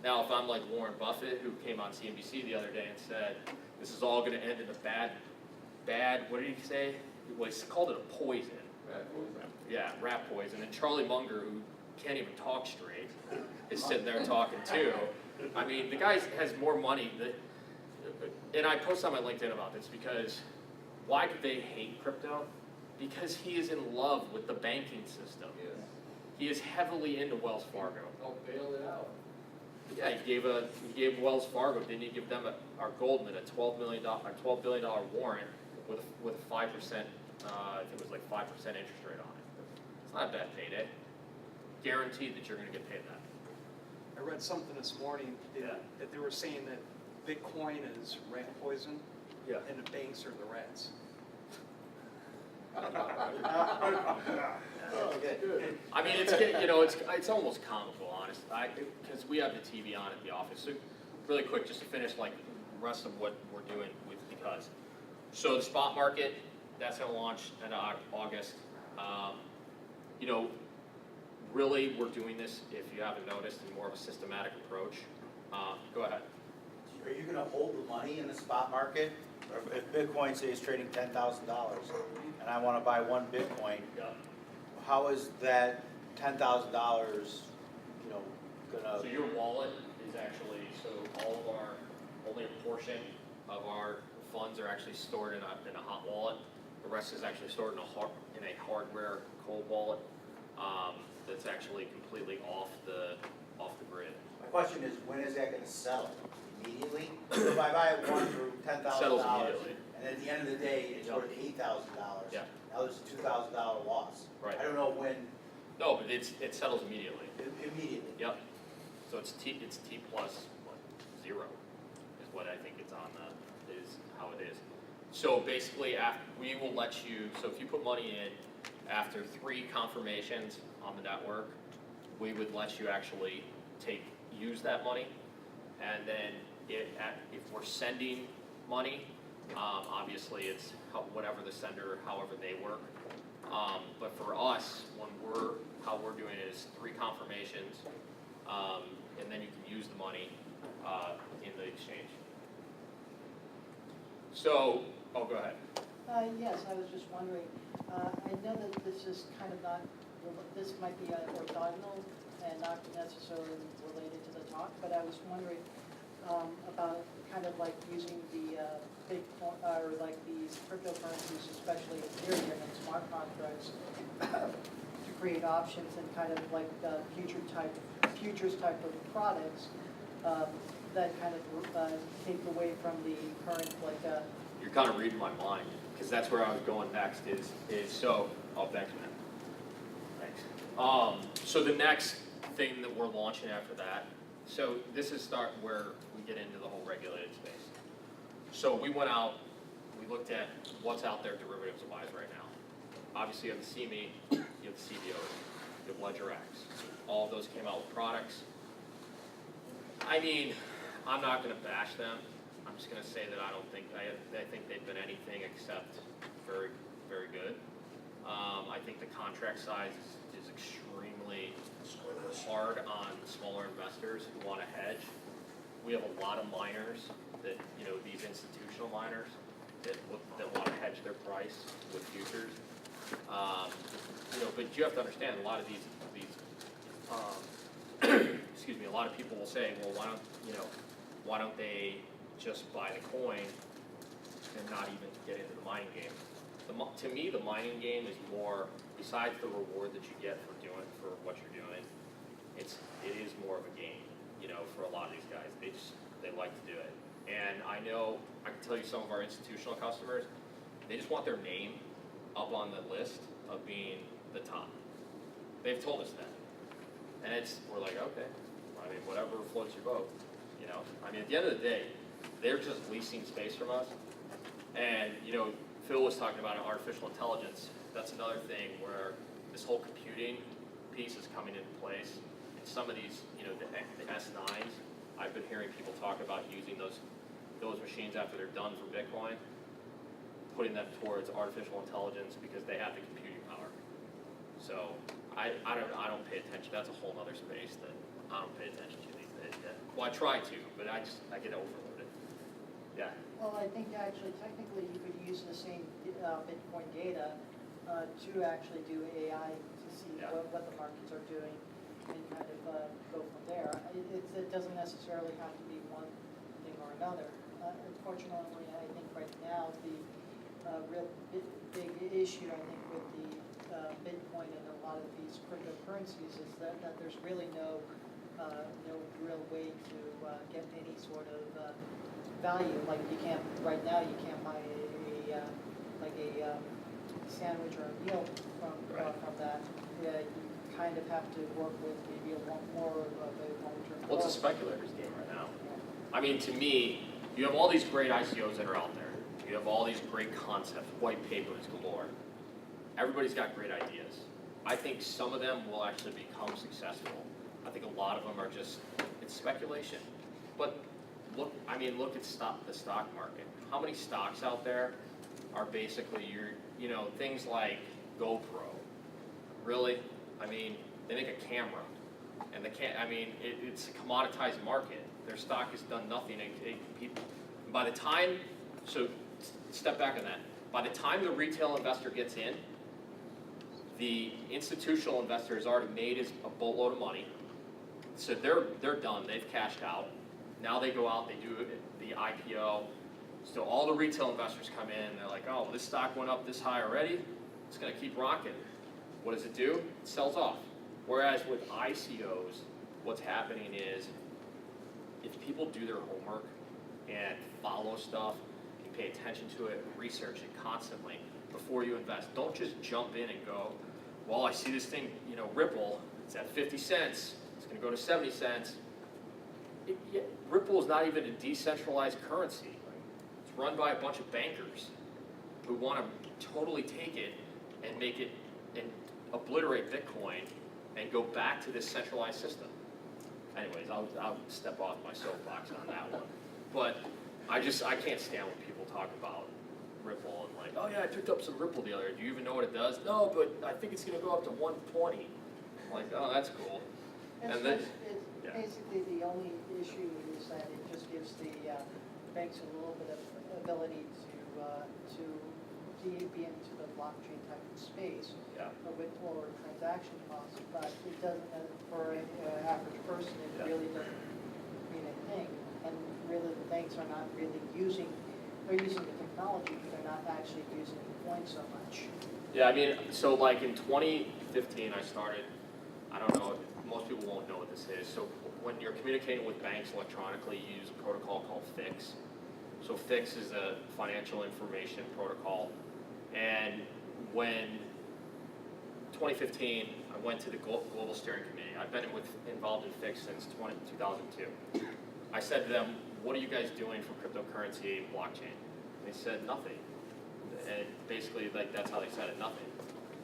Now, if I'm like Warren Buffett, who came on CNBC the other day and said, this is all gonna end in a bad, what did he say? He called it a poison. Yeah, rat poison. And Charlie Munger, who can't even talk straight, is sitting there talking too. I mean, the guy has more money and I post on my LinkedIn about this because why do they hate crypto? Because he is in love with the banking system. He is heavily into Wells Fargo. I'll bail it out. Yeah, he gave Wells Fargo, didn't he give them our Goldman a $12 billion warrant with a 5%, I think it was like 5% interest rate on it. It's not a bad payday. Guaranteed that you're gonna get paid that. I read something this morning that they were saying that Bitcoin is rat poison, Yeah. and the banks are the rats. I mean, it's almost comical, honest. Because we have the TV on at the office. So really quick, just to finish, like the rest of what we're doing with because. So the spot market, that's going to launch in August. You know, really, we're doing this, if you haven't noticed, in more of a systematic approach. Go ahead. Are you gonna hold the money in the spot market? Or if Bitcoin, say, is trading $10,000, and I wanna buy 1 Bitcoin, Yeah. how is that $10,000, you know, gonna? So your wallet is actually, so only a portion of our funds are actually stored in a hot wallet. The rest is actually stored in a hardware cold wallet that's actually completely off the grid. My question is, when is that gonna settle? Immediately? So if I buy one for $10,000, Settles immediately. and at the end of the day, it's worth $8,000. Yeah. Now there's a $2,000 loss. Right. I don't know when, No, but it settles immediately. immediately. Yep. So it's T plus what, 0 is what I think it's on is how it is. So basically, we will let you. So if you put money in after 3 confirmations on the network, we would let you actually use that money, and then if we're sending money, obviously it's whatever the sender, however they work. But for us, how we're doing it is 3 confirmations, and then you can use the money in the exchange. So, go ahead. Yes, I was just wondering, I know that this is kind of not, this might be orthogonal and not necessarily related to the talk, but I was wondering about kind of like using the Bitcoin, or like these cryptocurrencies, especially Ethereum and smart contracts, to create options and kind of like futures type of products that kind of take away from the current like. You're kind of reading my mind, because that's where I was going next is so, thanks man. Thanks. So the next thing that we're launching after that, so this is where we get into the whole regulated space. So we went out, we looked at what's out there derivatives-wise right now. Obviously you have the CME, you have the CBOs, you have Ledger X. All of those came out with products. I mean, I'm not gonna bash them. I'm just going to say that I think they've been anything except very, very good. I think the contract size is extremely hard on smaller investors who want to hedge. We have a lot of miners that, these institutional miners that want to hedge their price with futures. But you have to understand a lot of these excuse me, a lot of people will say, well, why don't they just buy the coin and not even get into the mining game. To me, the mining game is more, besides the reward that you get for what you're doing, it is more of a game, for a lot of these guys. They like to do it. And I know, I can tell you some of our institutional customers, they just want their name up on the list of being the top. They've told us that. And we're like, okay, I mean, whatever floats your boat, you know? I mean, at the end of the day, they're just leasing space from us. And, you know, Phil was talking about artificial intelligence. That's another thing where this whole computing piece is coming into place. And some of these, you know, the S9s, I've been hearing people talk about using those machines after they're done for Bitcoin, putting them towards artificial intelligence because they have the computing power. So I don't pay attention. That's a whole other space that I don't pay attention to these days. Well, I try to, but I get overloaded. Yeah. Well, I think actually technically you could use the same Bitcoin data to actually do AI to see Yeah. what the markets are doing and kind of go from there. It doesn't necessarily have to be one thing or another. Unfortunately, I think right now the real big issue, I think, with the Bitcoin and a lot of these cryptocurrencies is that there's really no real way to get any sort of value. Like you can't, right now you can't buy a sandwich or a meal from that. You kind of have to work with maybe a lot more of a long-term Well, it's a goal. speculator's game right now. I mean, to me, you have all these great ICOs that are out there. You have all these great concepts, white papers galore. Everybody's got great ideas. I think some of them will actually become successful. I think a lot of them are just, it's speculation. But look at the stock market. How many stocks out there are basically things like GoPro? Really? I mean, they make a camera. And it's a commoditized market. Their stock has done nothing. By the time, so step back on that. By the time the retail investor gets in, the institutional investor has already made a boatload of money. So they're done. They've cashed out. Now they go out. They do the IPO. So all the retail investors come in. And they're like, oh, this stock went up this high already. It's going to keep rocking. What does it do? It sells off. Whereas with ICOs, what's happening is if people do their homework and follow stuff and pay attention to it, research it constantly before you invest. Don't just jump in and go, well, I see this thing, Ripple, it's at 50 cents, it's going to go to 70 cents. Ripple is not even a decentralized currency. It's run by a bunch of bankers who want to totally take it and make it and obliterate Bitcoin and go back to this centralized system. Anyways, I'll step off my soapbox on that one. But I can't stand when people talk about Ripple and like, oh yeah, I picked up some Ripple the other day. Do you even know what it does? No, but I think it's going to go up to 120. I'm like, oh, that's cool. It's And then, it's basically the only issue is that it just gives the banks a little bit of ability to be into the blockchain type of space yeah. with lower transaction costs, but it doesn't, for an average person, it Yeah. really doesn't mean a thing. And really the banks are not really using, they're using the technology, but they're not actually using the coin so much. Yeah, I mean, so like in 2015 I started, I don't know, most people won't know what this is. So when you're communicating with banks electronically, you use a protocol called FIX. So FIX is a financial information protocol. And when 2015, I went to the Global Steering Committee. I've been involved in FIX since 2002. I said to them, what are you guys doing for cryptocurrency and blockchain? They said nothing. And basically, like, that's how they said it, nothing.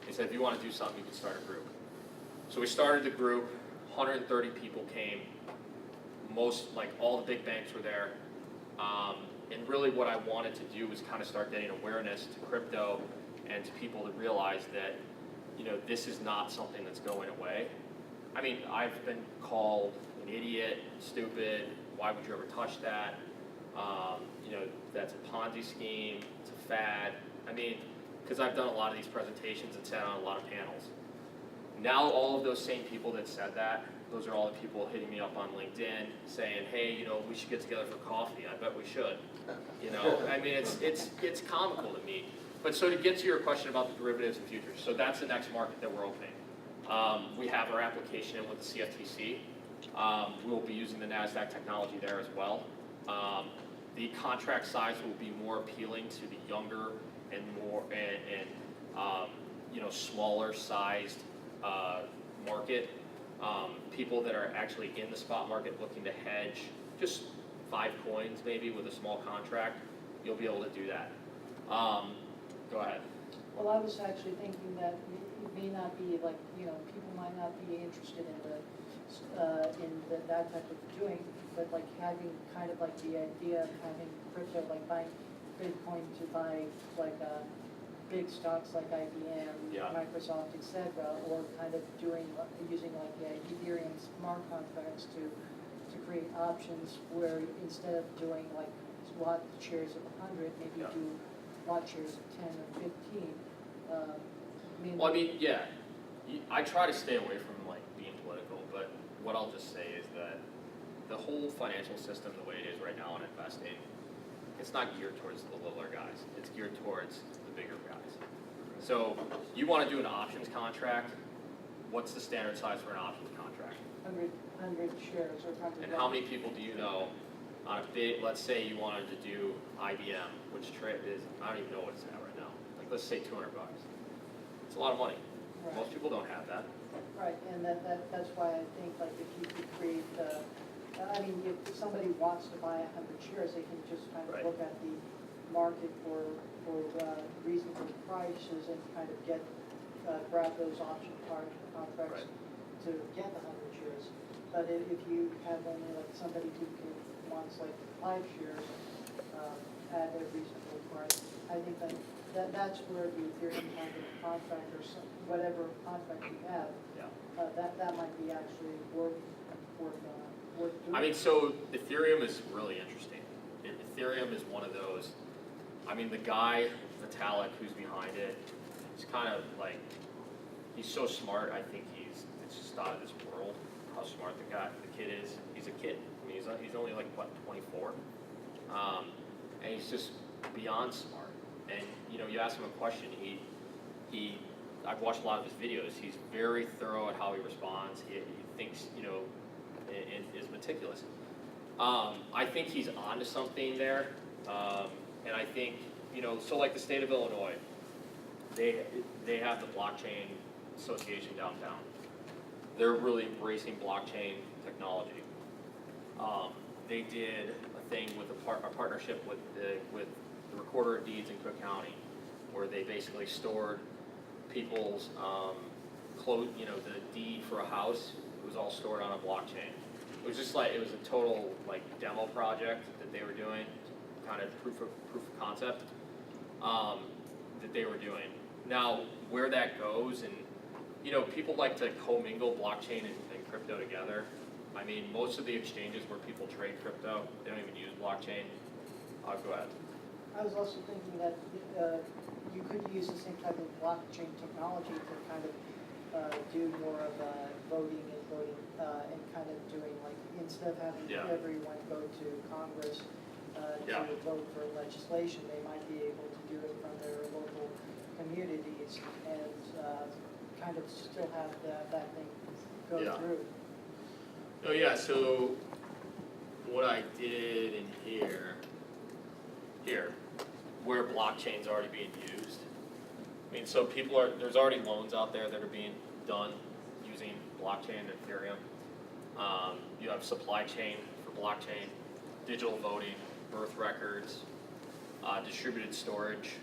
They said, if you want to do something, you can start a group. So we started the group, 130 people came. All the big banks were there. And really what I wanted to do was kind of start getting awareness to crypto and to people to realize that, this is not something that's going away. I mean, I've been called an idiot, stupid, why would you ever touch that? That's a Ponzi scheme, it's a fad. I mean, because I've done a lot of these presentations and sat on a lot of panels. Now all of those same people that said that, those are all the people hitting me up on LinkedIn saying, hey, we should get together for coffee. I bet we should. I mean, it's comical to me. But so to get to your question about the derivatives and futures, so that's the next market that we're opening. We have our application in with the CFTC. We'll be using the NASDAQ technology there as well. The contract size will be more appealing to the younger and more smaller sized market. People that are actually in the spot market looking to hedge just 5 coins maybe with a small contract, you'll be able to do that. Go ahead. Well, I was actually thinking that it may not be like, you know, people might not be interested in that type of doing, but like having kind of like the idea of having crypto, like buying Bitcoin to buy like big stocks like IBM, Yeah. Microsoft, et cetera, or kind of using like Ethereum smart contracts to create options where instead of doing like lot shares of 100, maybe Yeah. do lot shares of 10 or 15. Well, I mean, yeah, I try to stay away from like being political, but what I'll just say is that the whole financial system, the way it is right now in investing, it's not geared towards the littler guys. It's geared towards the bigger guys. So you want to do an options contract. What's the standard size for an options contract? 100 shares or 100. And how many people do you know on a big, let's say you wanted to do IBM, which trade is, I don't even know what it's at right now. Like let's say $200. It's a lot of money. Right. Most people don't have that. Right, and that's why I think like if you could create, I mean, if somebody wants to buy 100 shares, they can just kind of Right. look at the market for reasonable prices and kind of grab those option contracts Right. to get the 100 shares. But if you have only like somebody who wants like 5 shares at a reasonable price, I think that's where the Ethereum kind of contract or whatever contract you have, Yeah. that might be actually worth doing. I mean, so Ethereum is really interesting. Ethereum is one of those, I mean, the guy, Vitalik, who's behind it, he's kind of like, he's so smart, I think it's just out of this world, how smart the kid is. He's a kid. I mean, he's only like, what, 24? And he's just beyond smart. And, you know, you ask him a question, I've watched a lot of his videos, he's very thorough at how he responds, he thinks, you know, and is meticulous. I think he's onto something there, and I think, you know, so like the state of Illinois, they have the blockchain association downtown. They're really embracing blockchain technology. They did a thing with a partnership with the Recorder of Deeds in Cook County, where they basically stored people's you know, the deed for a house. It was all stored on a blockchain. It was just like, it was a total like demo project that they were doing, kind of proof of concept that they were doing. Now, where that goes, and you know, people like to commingle blockchain and crypto together. I mean, most of the exchanges where people trade crypto, they don't even use blockchain. Go ahead. I was also thinking that you could use the same type of blockchain technology to kind of do more of voting and kind of doing like, instead of having Yeah. everyone go to Congress Yeah. to vote for legislation, they might be able to do it from their local communities and kind of still have that thing go Yeah. through. Oh yeah, so what I did in here, where blockchain's already being used. I mean, so there's already loans out there that are being done using blockchain and Ethereum. You have supply chain for blockchain, digital voting, birth records, distributed storage,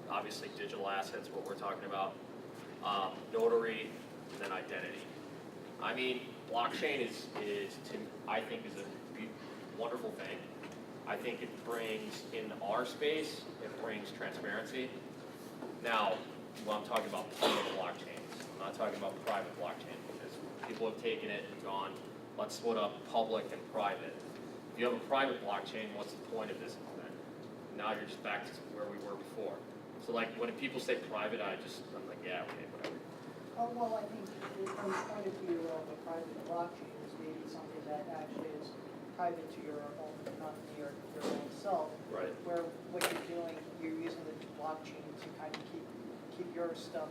obviously digital assets, what we're talking about, notary, and then identity. I mean, blockchain I think is a wonderful thing. I think it brings, in our space, it brings transparency. Now, when I'm talking about public blockchains, I'm not talking about private blockchain, because people have taken it and gone, let's split up public and private. If you have a private blockchain, what's the point of this then? Now you're just back to where we were before. So like, when people say private, I'm like, yeah, okay, whatever. Oh, well, I think from the point of view of a private blockchain is maybe something that actually is private to your own company or your own self. Right. Where what you're doing, you're using the blockchain to kind of keep your stuff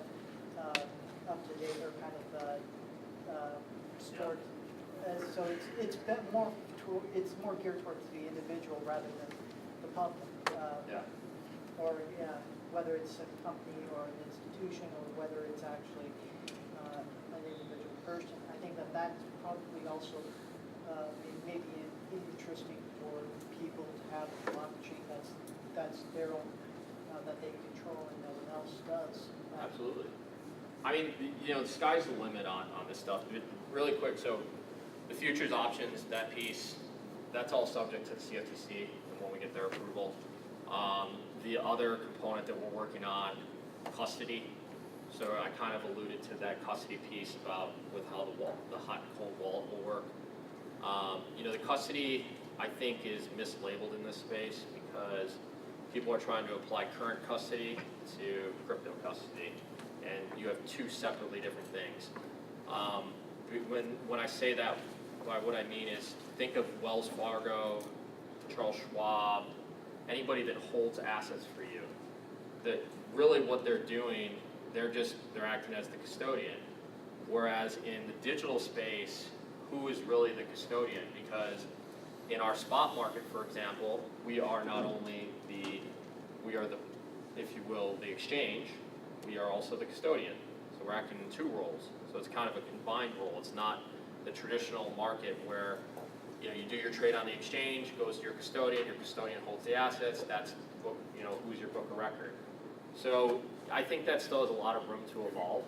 up to date or kind of stored. So it's more geared towards the individual rather than the public. Yeah. Or whether it's a company or an institution or whether it's actually an individual person. I think that's probably also maybe interesting for people to have a blockchain that's their own, that they control and no one else does. Absolutely. I mean, the sky's the limit on this stuff. Really quick, so the futures options, that piece, that's all subject to the CFTC and when we get their approval. The other component that we're working on, custody. So I kind of alluded to that custody piece about with how the hot and cold wallet will work. The custody, I think, is mislabeled in this space because people are trying to apply current custody to crypto custody, and you have two separately different things. When I say that, what I mean is think of Wells Fargo, Charles Schwab, anybody that holds assets for you. That really what they're doing, they're acting as the custodian. Whereas in the digital space, who is really the custodian? Because in our spot market, for example, we are not only if you will, the exchange, we are also the custodian. So we're acting in two roles. So it's kind of a combined role. It's not the traditional market where you do your trade on the exchange, goes to your custodian holds the assets, that's book, who's your book of record. So I think that still has a lot of room to evolve.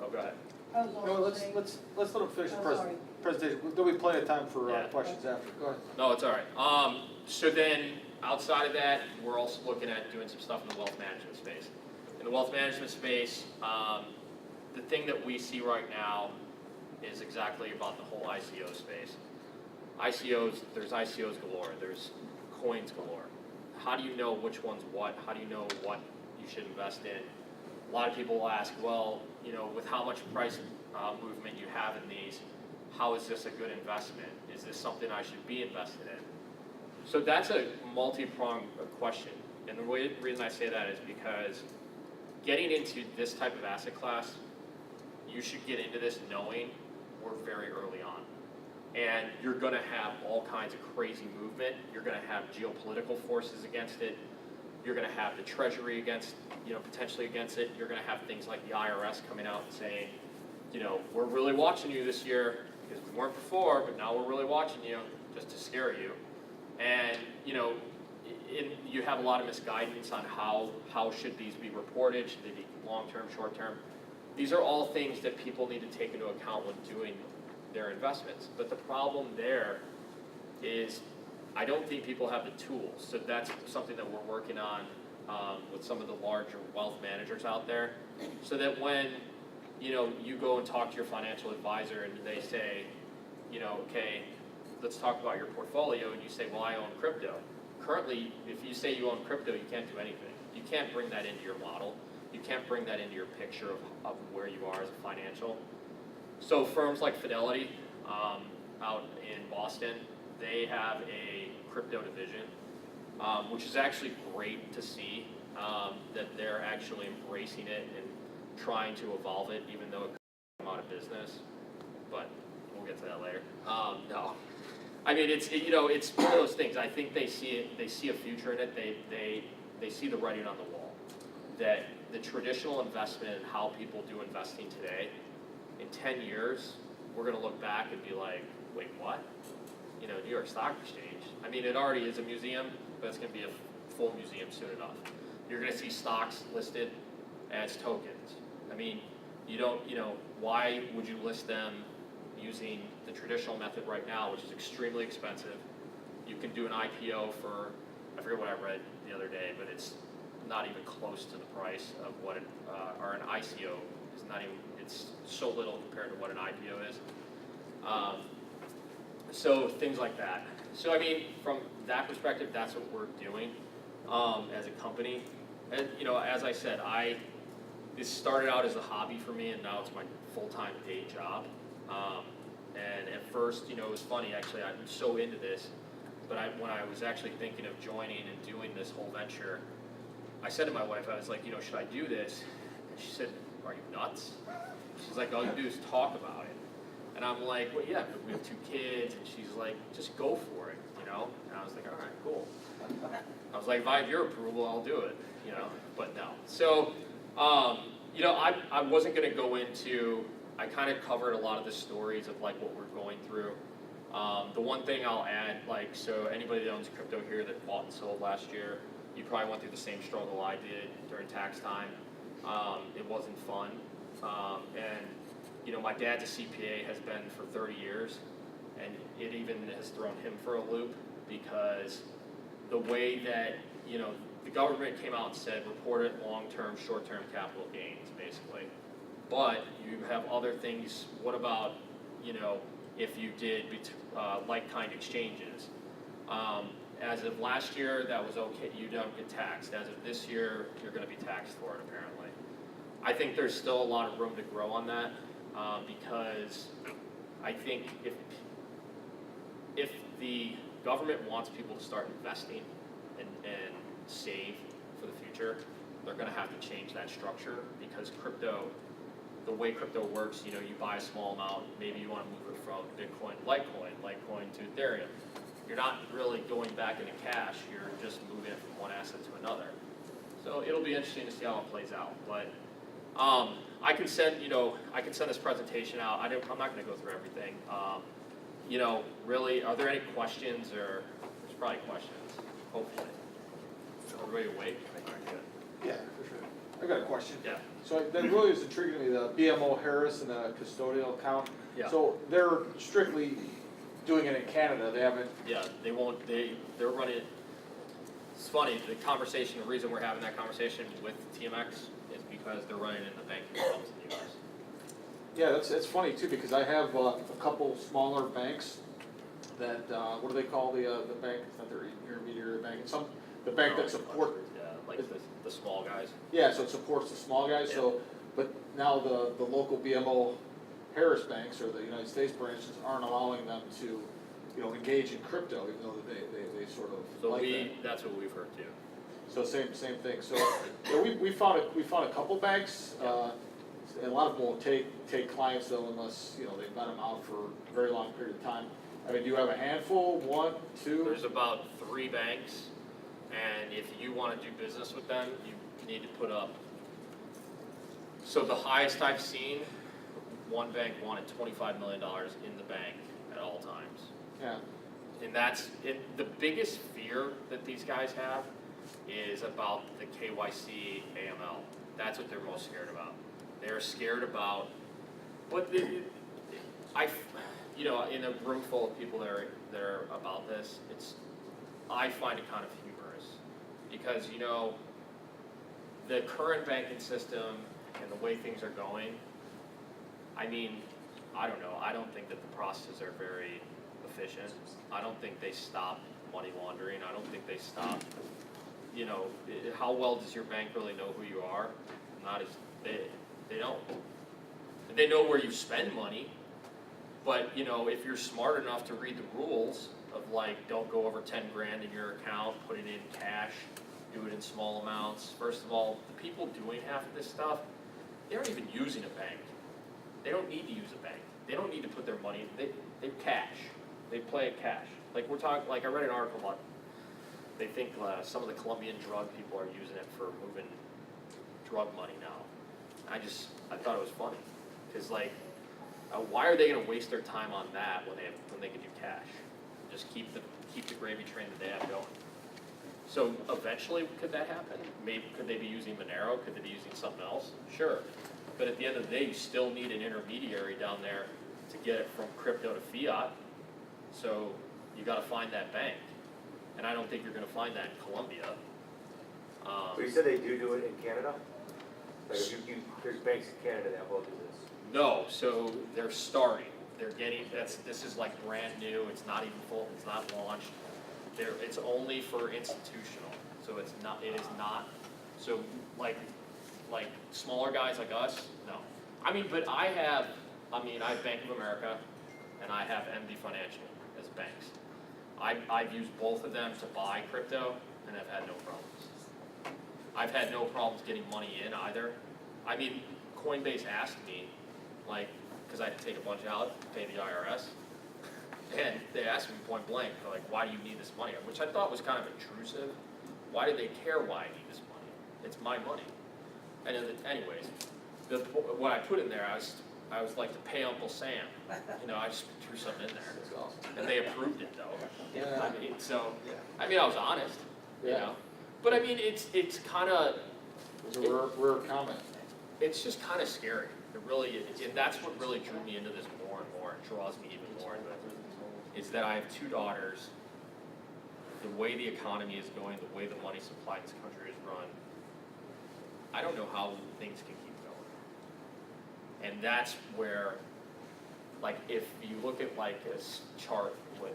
Oh, go ahead. I was No, also let's saying, let them finish the Oh, sorry. presentation. There'll be plenty of time for Yeah. questions after. Go ahead. No, it's all right. So then, outside of that, we're also looking at doing some stuff in the wealth management space. In the wealth management space, the thing that we see right now is exactly about the whole ICO space. There's ICOs galore, there's coins galore. How do you know which one's what? How do you know what you should invest in? A lot of people will ask, well, with how much price movement you have in these, how is this a good investment? Is this something I should be invested in? So that's a multi-pronged question. And the reason I say that is because getting into this type of asset class, you should get into this knowing we're very early on. And you're going to have all kinds of crazy movement. You're going to have geopolitical forces against it. You're going to have the Treasury potentially against it. You're going to have things like the IRS coming out and saying, we're really watching you this year because we weren't before, but now we're really watching you just to scare you. And, you have a lot of misguidance on how should these be reported. Should they be long-term, short-term? These are all things that people need to take into account when doing their investments. But the problem there is I don't think people have the tools. So that's something that we're working on with some of the larger wealth managers out there, so that when you go and talk to your financial advisor and they say, okay, let's talk about your portfolio, and you say, well, I own crypto. Currently, if you say you own crypto, you can't do anything. You can't bring that into your model. You can't bring that into your picture of where you are as a financial. So firms like Fidelity out in Boston, they have a crypto division, which is actually great to see that they're actually embracing it and trying to evolve it, even though it could come out of business. But we'll get to that later. No, I mean it's one of those things. I think they see it. They see a future in it. They see the writing on the wall. That the traditional investment and how people do investing today, in 10 years, we're going to look back and be like, wait, what? New York Stock Exchange. I mean, it already is a museum, but it's going to be a full museum soon enough. You're going to see stocks listed as tokens. I mean, why would you list them using the traditional method right now, which is extremely expensive? You can do an IPO for, I forget what I read the other day, but it's not even close to the price of what or an ICO is not even, it's so little compared to what an IPO is. So things like that. So I mean, from that perspective, that's what we're doing as a company. And as I said, this started out as a hobby for me, and now it's my full-time day job. And at first, it was funny. Actually, I'm so into this, but when I was actually thinking of joining and doing this whole venture, I said to my wife, I was like, should I do this? And she said, are you nuts? She's like, all you do is talk about it. And I'm like, well, yeah, but we have 2 kids. And she's like, just go for it, And I was like, all right, cool. I was like, if I have your approval, I'll do it, But no. So, I wasn't going to go into, I kind of covered a lot of the stories of like what we're going through. The one thing I'll add, like, so anybody that owns crypto here that bought and sold last year, you probably went through the same struggle I did during tax time. It wasn't fun. And, you know, my dad's a CPA, has been for 30 years, and it even has thrown him for a loop because the way that, you know, the government came out and said report it long-term, short-term capital gains, basically. But you have other things. What about, you know, if you did like-kind exchanges? As of last year, that was okay. You don't get taxed. As of this year, you're going to be taxed for it, apparently. I think there's still a lot of room to grow on that because I think if the government wants people to start investing and save for the future, they're going to have to change that structure because crypto, the way crypto works, you know, you buy a small amount, maybe you want to move it from Bitcoin to Litecoin to Ethereum. You're not really going back into cash, you're just moving it from one asset to another. So it'll be interesting to see how it plays out. But I can send, you know, I can send this presentation out. I'm not going to go through everything. You know, really, are there any questions or there's probably questions, hopefully. Everybody awake? All right, good. Yeah, for sure. I got a question. Yeah. So that really is intriguing to me, the BMO Harris and the custodial account. Yeah. So they're strictly doing it in Canada, they haven't, Yeah, they won't, they're running, it's funny, the reason we're having that conversation with TMX is because they're running in the banking problems in the US. yeah, it's funny too, because I have a couple smaller banks that, what do they call the bank, it's not their intermediary bank, it's the bank that support. Yeah, like the small guys. Yeah, so it supports the small guys, so, but now the local BMO Harris banks or the United States branches aren't allowing them to, you know, engage in crypto, even though they sort of So like that. that's what we've heard too. So same thing, so, yeah, we found a couple banks, and a lot of them won't take clients though unless, you know, they've got them out for a very long period of time. I mean, do you have a handful, one, two? There's about 3 banks, and if you want to do business with them, you need to put up. So the highest I've seen, one bank wanted $25 million in the bank at all times. Yeah, And that's it. The biggest fear that these guys have is about the KYC AML. That's what they're most scared about. They're scared about, but you know, in a room full of people that are about this, I find it kind of humorous because, you know, the current banking system and the way things are going, I mean, I don't know. I don't think that the processes are very efficient. I don't think they stop money laundering. I don't think they stop, you know, how well does your bank really know who you are? Not as, they don't. They know where you spend money, but, you know, if you're smart enough to read the rules of, like, don't go over 10 grand in your account, put it in cash, do it in small amounts. First of all, the people doing half of this stuff, they aren't even using a bank. They don't need to use a bank. They don't need to put their money, they cash. They play it cash. Like we're talking, like I read an article about, they think some of the Colombian drug people are using it for moving drug money now. I thought it was funny. Cause like, why are they gonna waste their time on that when they can do cash? Just keep the gravy train that they have going. So eventually, could that happen? Maybe, could they be using Monero? Could they be using something else? Sure. But at the end of the day, you still need an intermediary down there to get it from crypto to fiat. So you got to find that bank, and I don't think you're going to find that in Colombia. But you said they do it in Canada? Like if there's banks in Canada that will do this? No, so they're starting. They're getting this is like brand new. It's not even full. It's not launched. It's only for institutional. So it is not. So like smaller guys like us, no. I mean, but I have Bank of America and I have MD Financial as banks. I've used both of them to buy crypto and I've had no problems. I've had no problems getting money in either. I mean, Coinbase asked me, like, because I had to take a bunch out, pay the IRS, and they asked me point blank, they're like, why do you need this money? Which I thought was kind of intrusive. Why do they care why I need this money? It's my money. And anyways, what I put in there, I was like to pay Uncle Sam. You know, I just threw something in there. And they approved it though. Yeah. I mean, so, I mean, I was honest, you Yeah. know? But I mean, it's kinda, It was a rare comment. it's just kinda scary. It really is, and that's what really drew me into this more and more, and draws me even more into it, is that I have 2 daughters. The way the economy is going, the way the money supply in this country is run, I don't know how things can keep going. And that's where, like, if you look at like this chart with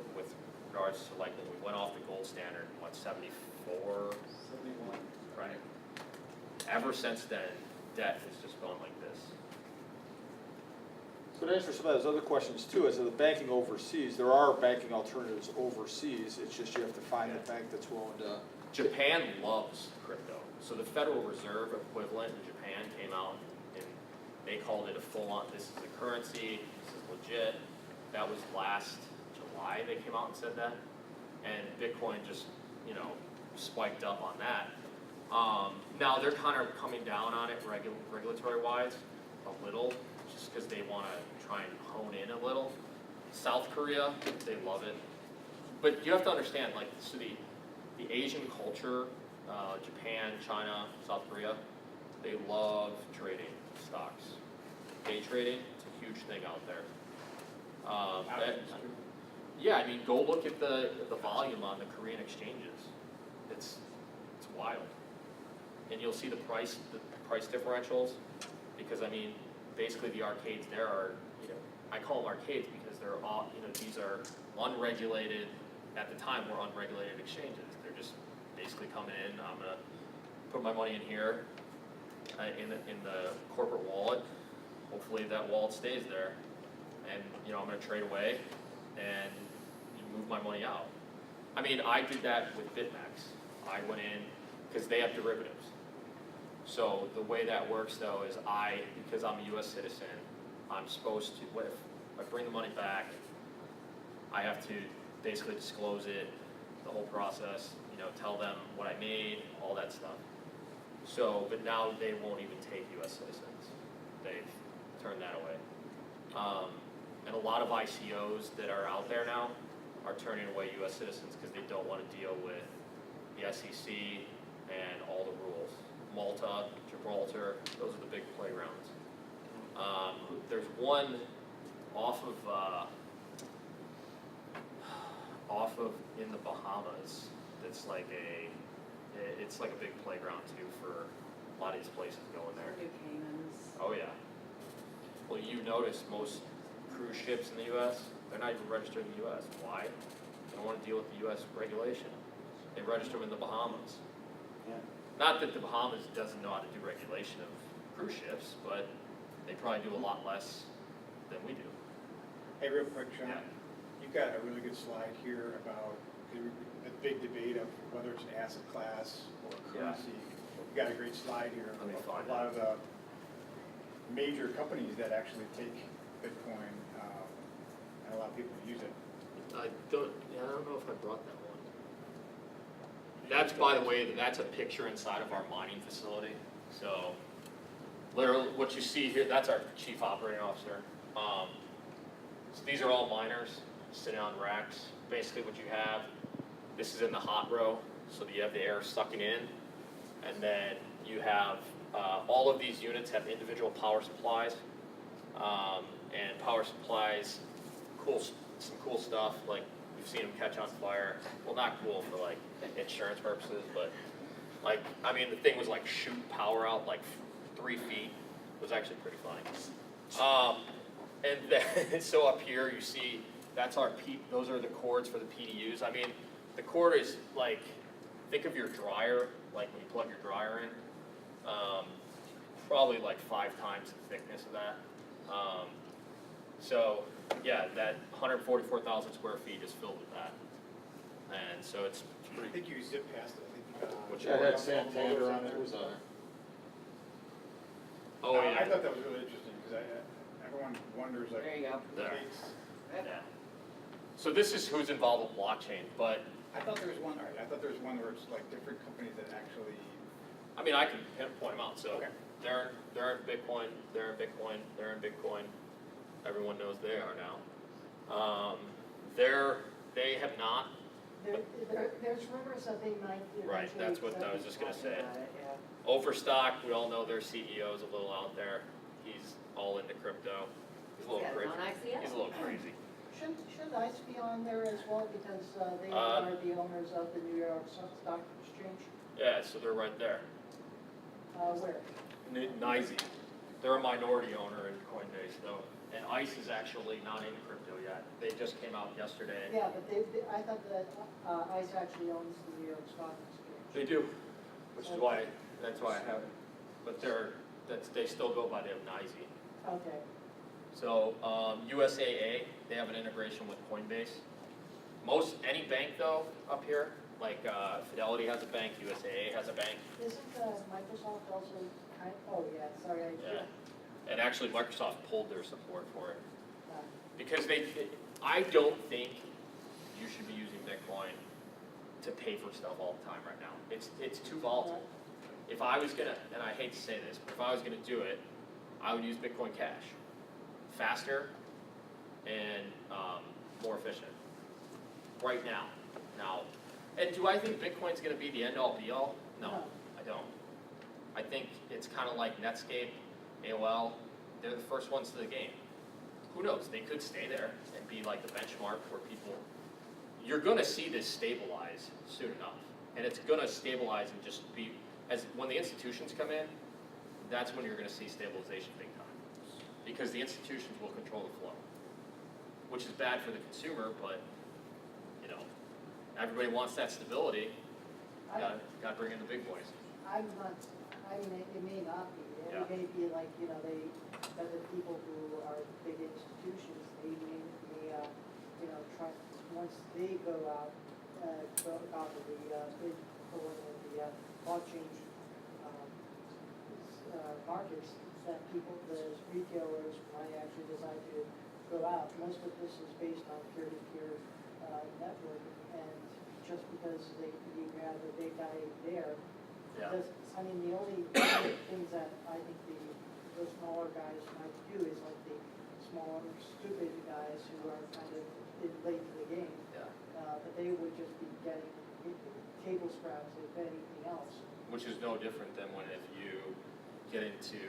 regards to like when we went off the gold standard, what, 74? 71. Right. Ever since then, debt has just gone like this. So to answer some of those other questions too, as to the banking overseas, there are banking alternatives overseas. It's just you have to find the bank that's willing to. Japan loves crypto. So the Federal Reserve equivalent in Japan came out and they called it a full-on, this is a currency, this is legit. That was last July they came out and said that. And Bitcoin just, you know, spiked up on that. Now they're kind of coming down on it regulatory-wise a little, just because they want to try and hone in a little. South Korea, they love it. But you have to understand, like, so the Asian culture, Japan, China, South Korea, they love trading stocks. Day trading, it's a huge thing out there. Yeah, I mean, go look at the volume on the Korean exchanges. It's wild. And you'll see the price differentials, because I mean, basically the arcades there are, you know, I call them arcades because they're all, you know, these are unregulated, at the time were unregulated exchanges. They're just basically coming in, I'm gonna put my money in here, in the corporate wallet. Hopefully that wallet stays there, and you know, I'm gonna trade away and move my money out. I mean, I did that with BitMEX. I went in, because they have derivatives. So the way that works though is because I'm a US citizen, I'm supposed to, if I bring the money back, I have to basically disclose it, the whole process, you know, tell them what I made, all that stuff. So, but now they won't even take US citizens. They've turned that away. And a lot of ICOs that are out there now are turning away US citizens because they don't want to deal with the SEC and all the rules. Malta, Gibraltar, those are the big playgrounds. There's one off of in the Bahamas that's like it's like a big playground too for a lot of these places going there. New Caymans. Oh yeah. Well, you notice most cruise ships in the U.S., they're not even registered in the U.S. Why? They don't want to deal with the U.S. regulation. They register them in the Bahamas. Yeah. Not that the Bahamas doesn't know how to do regulation of cruise ships, but they probably do a lot less than we do. Hey, real quick, Sean, Yeah. you've got a really good slide here about the big debate of whether it's an asset class or currency. You've got a great slide here Let me of find a lot of the major companies that actually take Bitcoin, and a lot of people use it. I don't know if I brought that one. That's, by the way, that's a picture inside of our mining facility. So, literally, what you see here, that's our chief operating officer. So these are all miners sitting on racks. Basically what you have, this is in the hot row, so that you have the air sucking in, and then you have, all of these units have individual power supplies, and power supplies, some cool stuff, like we've seen them catch on fire. Well, not cool for like insurance purposes, but like, I mean, the thing was like shooting power out like 3 feet. It was actually pretty funny. And then, so up here you see, that's our those are the cords for the PDUs. I mean, the cord is like, think of your dryer, like when you plug your dryer in, probably like 5 times the thickness of that. So yeah, that 144,000 square feet is filled with that. And so it's I pretty, think you zipped past it. I think, Which Yeah, it had Santander on it. It was oh yeah. I thought that was really interesting because everyone wonders like. There you go. There. dates. Yeah. So this is who's involved with blockchain, but I thought there was one. All right, I thought there was one where it's like different companies that actually. I mean, I can point them out. So Okay. they're in Bitcoin, they're in Bitcoin, they're in Bitcoin. Everyone knows they are now. They have not. There's rumors that they might eventually. Right, that's what I was just gonna say. About it, yeah. Overstock, we all know their CEO's a little out there. He's all into crypto. He's a little crazy. He's a little crazy. Should ICE be on there as well, because they Uh, are the owners of the New York Stock Exchange? Yeah, so they're right there. Where? NYSE. They're a minority owner in Coinbase though. And ICE is actually not in crypto yet. They just came out yesterday. Yeah, but I thought that ICE actually owns the New York Stock Exchange. They do, which is why, that's why I have it. But they still go by the NYSE. Okay. So, USAA, they have an integration with Coinbase. Any bank though, up here, like Fidelity has a bank, USAA has a bank. Isn't Microsoft also oh yeah, sorry, Yeah. And actually Microsoft pulled their support for it. uh, Because I don't think you should be using Bitcoin to pay for stuff all the time right now. It's too volatile. If I was gonna, and I hate to say this, but if I was gonna do it, I would use Bitcoin Cash. Faster and more efficient. Right now. And do I think Bitcoin's gonna be the end all be all? No, I don't. I think it's kind of like Netscape, AOL, they're the first ones to the game. Who knows, they could stay there and be like the benchmark where you're gonna see this stabilize soon enough. And it's gonna stabilize and just be, when the institutions come in, that's when you're gonna see stabilization big time. Because the institutions will control the flow. Which is bad for the consumer, but, everybody wants that stability. Gotta bring in the big boys. I'm not, I mean, it may not be. Yeah. It may be like, that the people who are big institutions, they may try, once they go out of the Bitcoin or the blockchain markets, that the retailers might actually decide to go out. Most of this is based on peer-to-peer networking, and just because you have a big guy there, Yeah. the only things that I think the smaller guys might do is like the smaller, stupid guys who are kind of late to the game. Yeah. But they would just be getting table scraps if anything else. Which is no different than if you get into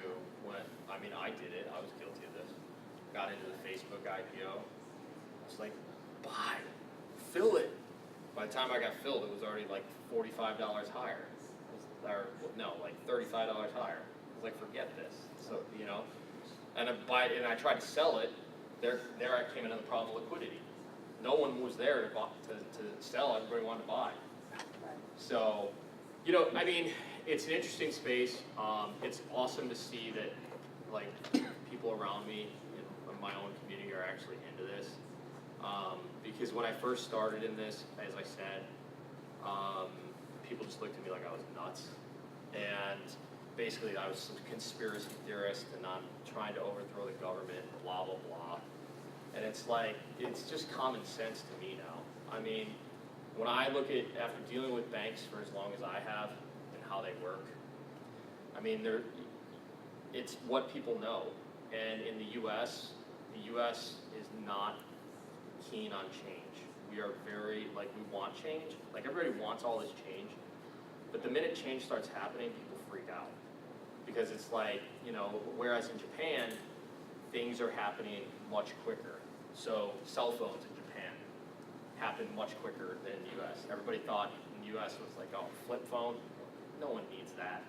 I did it, I was guilty of this. Got into the Facebook IPO. I was like, buy, fill it. By the time I got filled, it was already like $45 higher. Like $35 higher. I was like, forget this. So, and I tried to sell it. There I came into the problem of liquidity. No one was there to sell, everybody wanted to buy. So, it's an interesting space. It's awesome to see that, people around me in my own community are actually into this. Because when I first started in this, as I said, people just looked at me like I was nuts. And basically I was some conspiracy theorist and I'm trying to overthrow the government, blah, blah, blah. And it's just common sense to me now. When I look at, after dealing with banks for as long as I have and how they work, it's what people know. And in the US is not keen on change. We are very, we want change. Everybody wants all this change. But the minute change starts happening, people freak out. Because it's whereas in Japan, things are happening much quicker. So cell phones in Japan happen much quicker than the US. Everybody thought in the US was flip phone. No one needs that.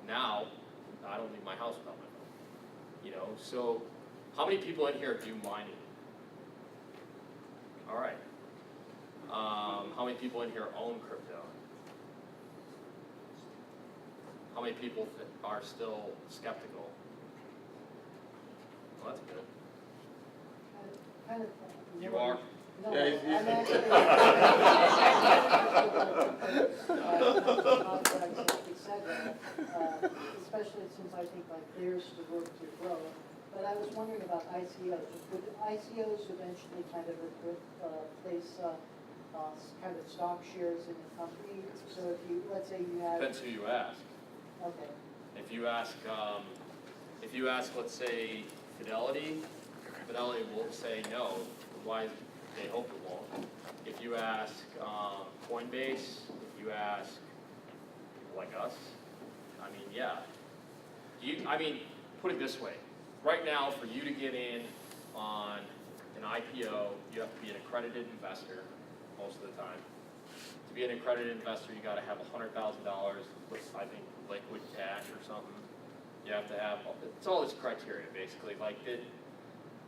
Now, I don't leave my house without my phone. So how many people in here do mining? All right. How many people in here own crypto? How many people are still skeptical? Well, that's good. Kind of. You are? No, Yeah, I'm actually. Especially since I think there's the room to grow. But I was wondering about ICOs. Would ICOs eventually kind of place kind of stock shares in the company? So if let's say you had. Depends who you ask. Okay. If if you ask, let's say, Fidelity will say no. Why? They hope it won't. If you ask Coinbase, if you ask like us, I mean, yeah. Put it this way. Right now, for you to get in on an IPO, you have to be an accredited investor most of the time. To be an accredited investor, you got to have $100,000 with, I think, liquid cash or something. You have to have, it's all this criteria basically.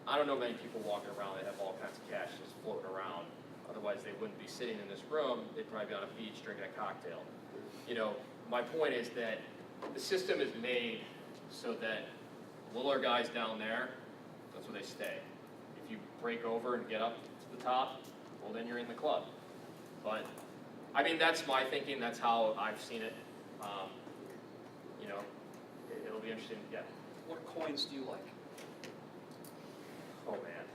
I don't know many people walking around that have all kinds of cash just floating around. Otherwise, they wouldn't be sitting in this room. They'd probably be on a beach drinking a cocktail. My point is that the system is made so that littler guys down there, that's where they stay. If you break over and get up to the top, well, then you're in the club. But, that's my thinking. That's how I've seen it. It'll be interesting. Yeah. What coins do you like? Oh, man.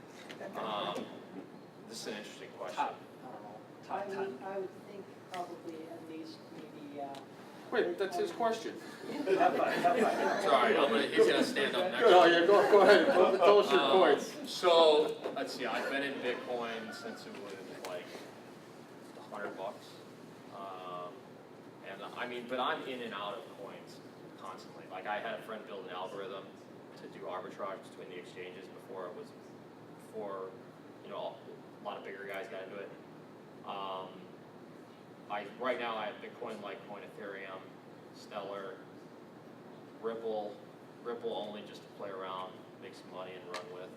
This is an interesting question. I would think probably at least maybe, Wait, that's his question. Sorry, he's gonna stand up next. Oh, yeah, go ahead, tell us your coins. So, let's see, I've been in Bitcoin since it was like $100. But I'm in and out of coins constantly. Like, I had a friend build an algorithm to do arbitrage between the exchanges before a lot of bigger guys got into it. Right now I have Bitcoin, Litecoin, Ethereum, Stellar, Ripple only just to play around, make some money and run with.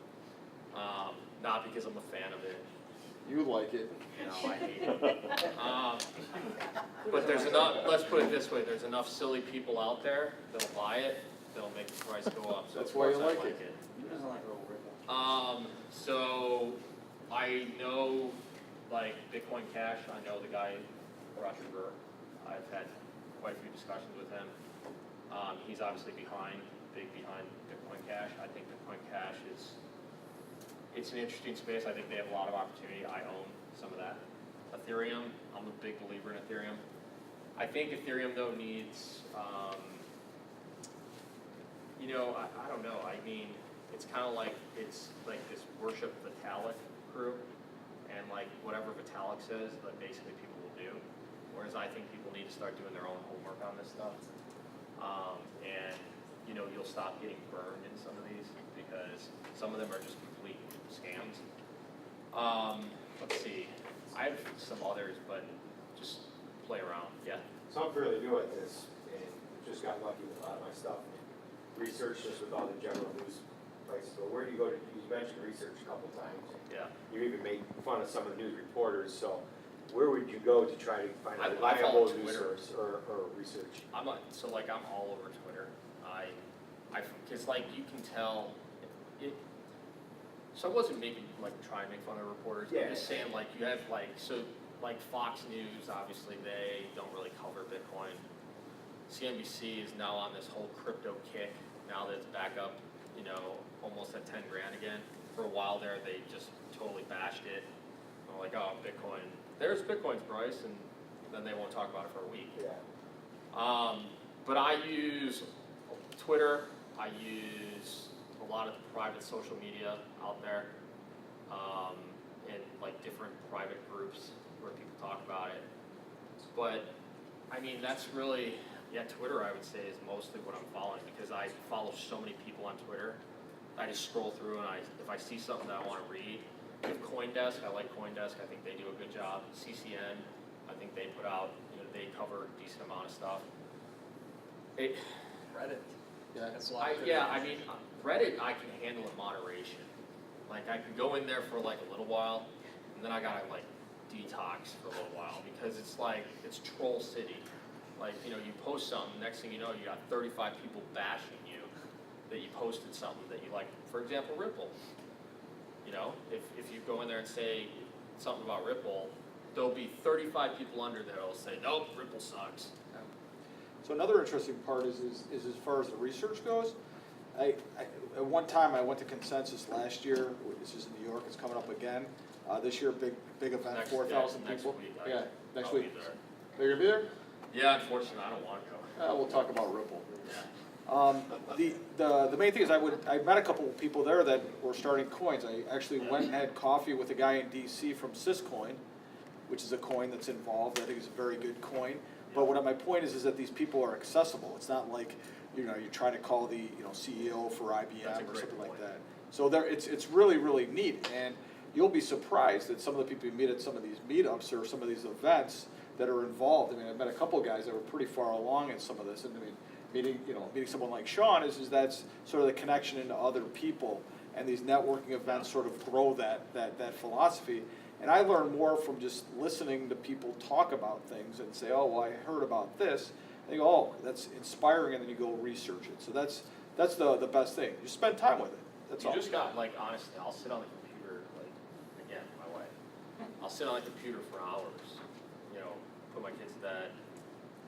Not because I'm a fan of it. You like it. I hate it. But there's enough, let's put it this way, there's enough silly people out there that'll buy it, that'll make the price go up. So That's of why you course I like it. He doesn't like Ripple. So I know, Bitcoin Cash, I know the guy, Roger Ver. I've had quite a few discussions with him. He's obviously big behind Bitcoin Cash. I think Bitcoin Cash it's an interesting space. I think they have a lot of opportunity. I own some of that. Ethereum, I'm a big believer in Ethereum. I think Ethereum though needs, I don't know. It's kind of it's like this worship Vitalik crew, and whatever Vitalik says, basically people will do. Whereas I think people need to start doing their own homework on this stuff. You'll stop getting burned in some of these because some of them are just complete scams. Let's see. I have some others, but just play around. Yeah. So I'm fairly new at this, and just got lucky with a lot of my stuff. Research just with all the general news places. But where do you go to? You mentioned research a couple times. Yeah. You even made fun of some of the news reporters. So where would you go to try to find a I reliable follow news Twitter. source or research? I'm all over Twitter. Because you can tell it. So I wasn't trying to make fun of reporters. Yeah. I'm just saying you have Fox News, obviously they don't really cover Bitcoin. CNBC is now on this whole crypto kick. Now that it's back up, almost at 10 grand again. For a while there, they just totally bashed it. I'm like, oh, Bitcoin. There's Bitcoin's price, and then they won't talk about it for a week. Yeah. But I use Twitter. I use a lot of the private social media out there, and different private groups where people talk about it. But that's really, Twitter I would say is mostly what I'm following because I follow so many people on Twitter. I just scroll through and if I see something that I want to read, with CoinDesk, I like CoinDesk. I think they do a good job. CCN, I think they put out, they cover a decent amount of stuff. Reddit. Yeah. That's a lot. Reddit I can handle in moderation. I can go in there for a little while, and then I gotta detox for a little while because it's troll city. You post something, next thing you know, you got 35 people bashing you that you posted something that you like. For example, Ripple. If you go in there and say something about Ripple, there'll be 35 people under there that'll say, nope, Ripple sucks. So another interesting part is as far as the research goes, at one time I went to Consensus last year, this is in New York, it's coming up again. This year, big event, 4,000 people. Yeah, next week. I'll be there. Are you gonna be there? Yeah, unfortunately, I don't want to go. We'll talk about Ripple. Yeah. The main thing is I met a couple of people there that were starting coins. I actually went and had coffee with a guy in DC from Syscoin, which is a coin that's involved. I think it's a very good coin. But what my point is that these people are accessible. It's not like, you know, you're trying to call the, you know, CEO for That's a IBM or great something like point. that. So there, it's really, really neat. And you'll be surprised that some of the people you meet at some of these meetups or some of these events that are involved. I mean, I've met a couple of guys that were pretty far along in some of this. And I mean, meeting someone like Sean is that's sort of the connection into other people. And these networking events sort of grow that philosophy. And I learn more from just listening to people talk about things and say, oh, well, I heard about this. And you go, oh, that's inspiring, and then you go research it. So that's the best thing. You spend time with it. That's all. You just got, like, honestly, I'll sit on the computer, like, again, my wife. I'll sit on the computer for hours, you know, put my kids to bed.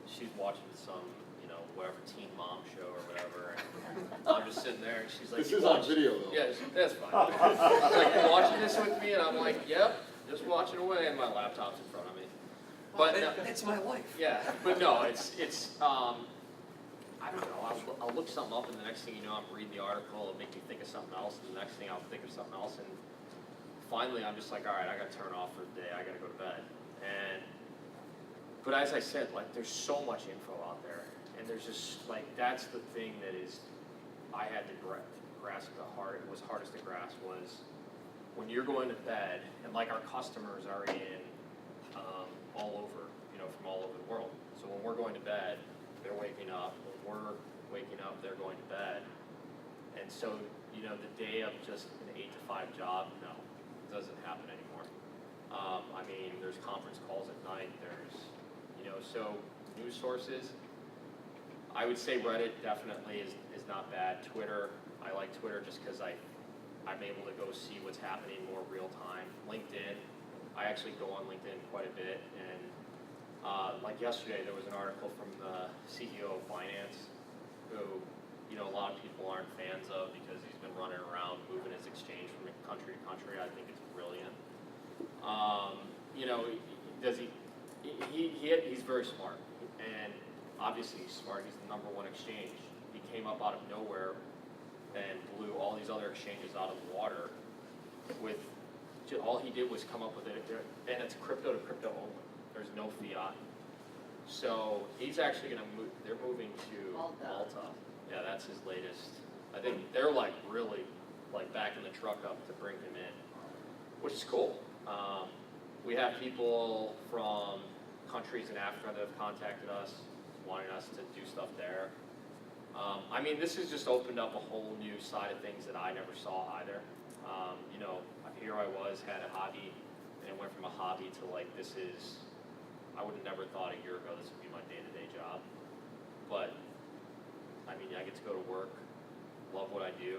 She's watching some, you know, whatever Teen Mom show or whatever. And I'm just sitting there, and she's like, This is on video, though. Yeah, that's fine. She's like, you watching this with me? And I'm like, yep, just watching away, and my laptop's in front of me. But That's my life. yeah, but no, it's I don't know, I'll look something up, and the next thing you know, I'm reading the article, it'll make me think of something else, and the next thing I'll think of something else, and finally I'm just like, all right, I gotta turn off for the day, I gotta go to bed. But as I said, like, there's so much info out there, and there's just, like, that's the thing that is, I had to grasp it was hardest to grasp was, when you're going to bed, and like our customers are in all over, you know, from all over the world. So when we're going to bed, they're waking up. When we're waking up, they're going to bed. And so, you know, the day of just an 8 to 5 job, no, it doesn't happen anymore. I mean, there's conference calls at night. There's, you know, so news sources. I would say Reddit definitely is not bad. Twitter, I like Twitter just because I'm able to go see what's happening more real time. LinkedIn, I actually go on LinkedIn quite a bit, and like yesterday, there was an article from the CEO of finance, who, you know, a lot of people aren't fans of because he's been running around moving his exchange from country to country. I think it's brilliant. You know, he's very smart, and obviously he's smart. He's the #1 exchange. He came up out of nowhere and blew all these other exchanges out of the water with. All he did was come up with it, and it's crypto to crypto only. There's no fiat. So he's actually going to move. They're moving to Malta. Yeah, that's his latest. I think they're like really like backing the truck up to bring him in, which is cool. We have people from countries in Africa that have contacted us, wanting us to do stuff there. I mean, this has just opened up a whole new side of things that I never saw either. You know, here I was, had a hobby, and went from a hobby to like, this is, I would have never thought a year ago this would be my day-to-day job. But, I mean, I get to go to work, love what I do,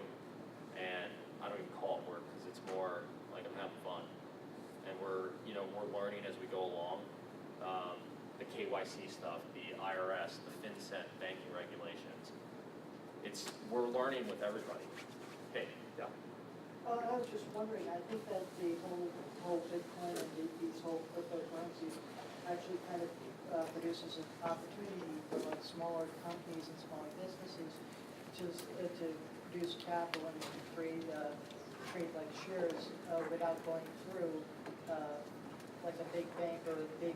and I don't even call it work because it's more like I'm having fun. And we're learning as we go along. The KYC stuff, the IRS, the FinCEN banking regulations. We're learning with everybody. Hey, yeah. I was just wondering, I think that the whole Bitcoin and these whole cryptocurrencies actually kind of produces an opportunity for like smaller companies and smaller businesses to produce capital and to trade like shares without going through like a big bank or big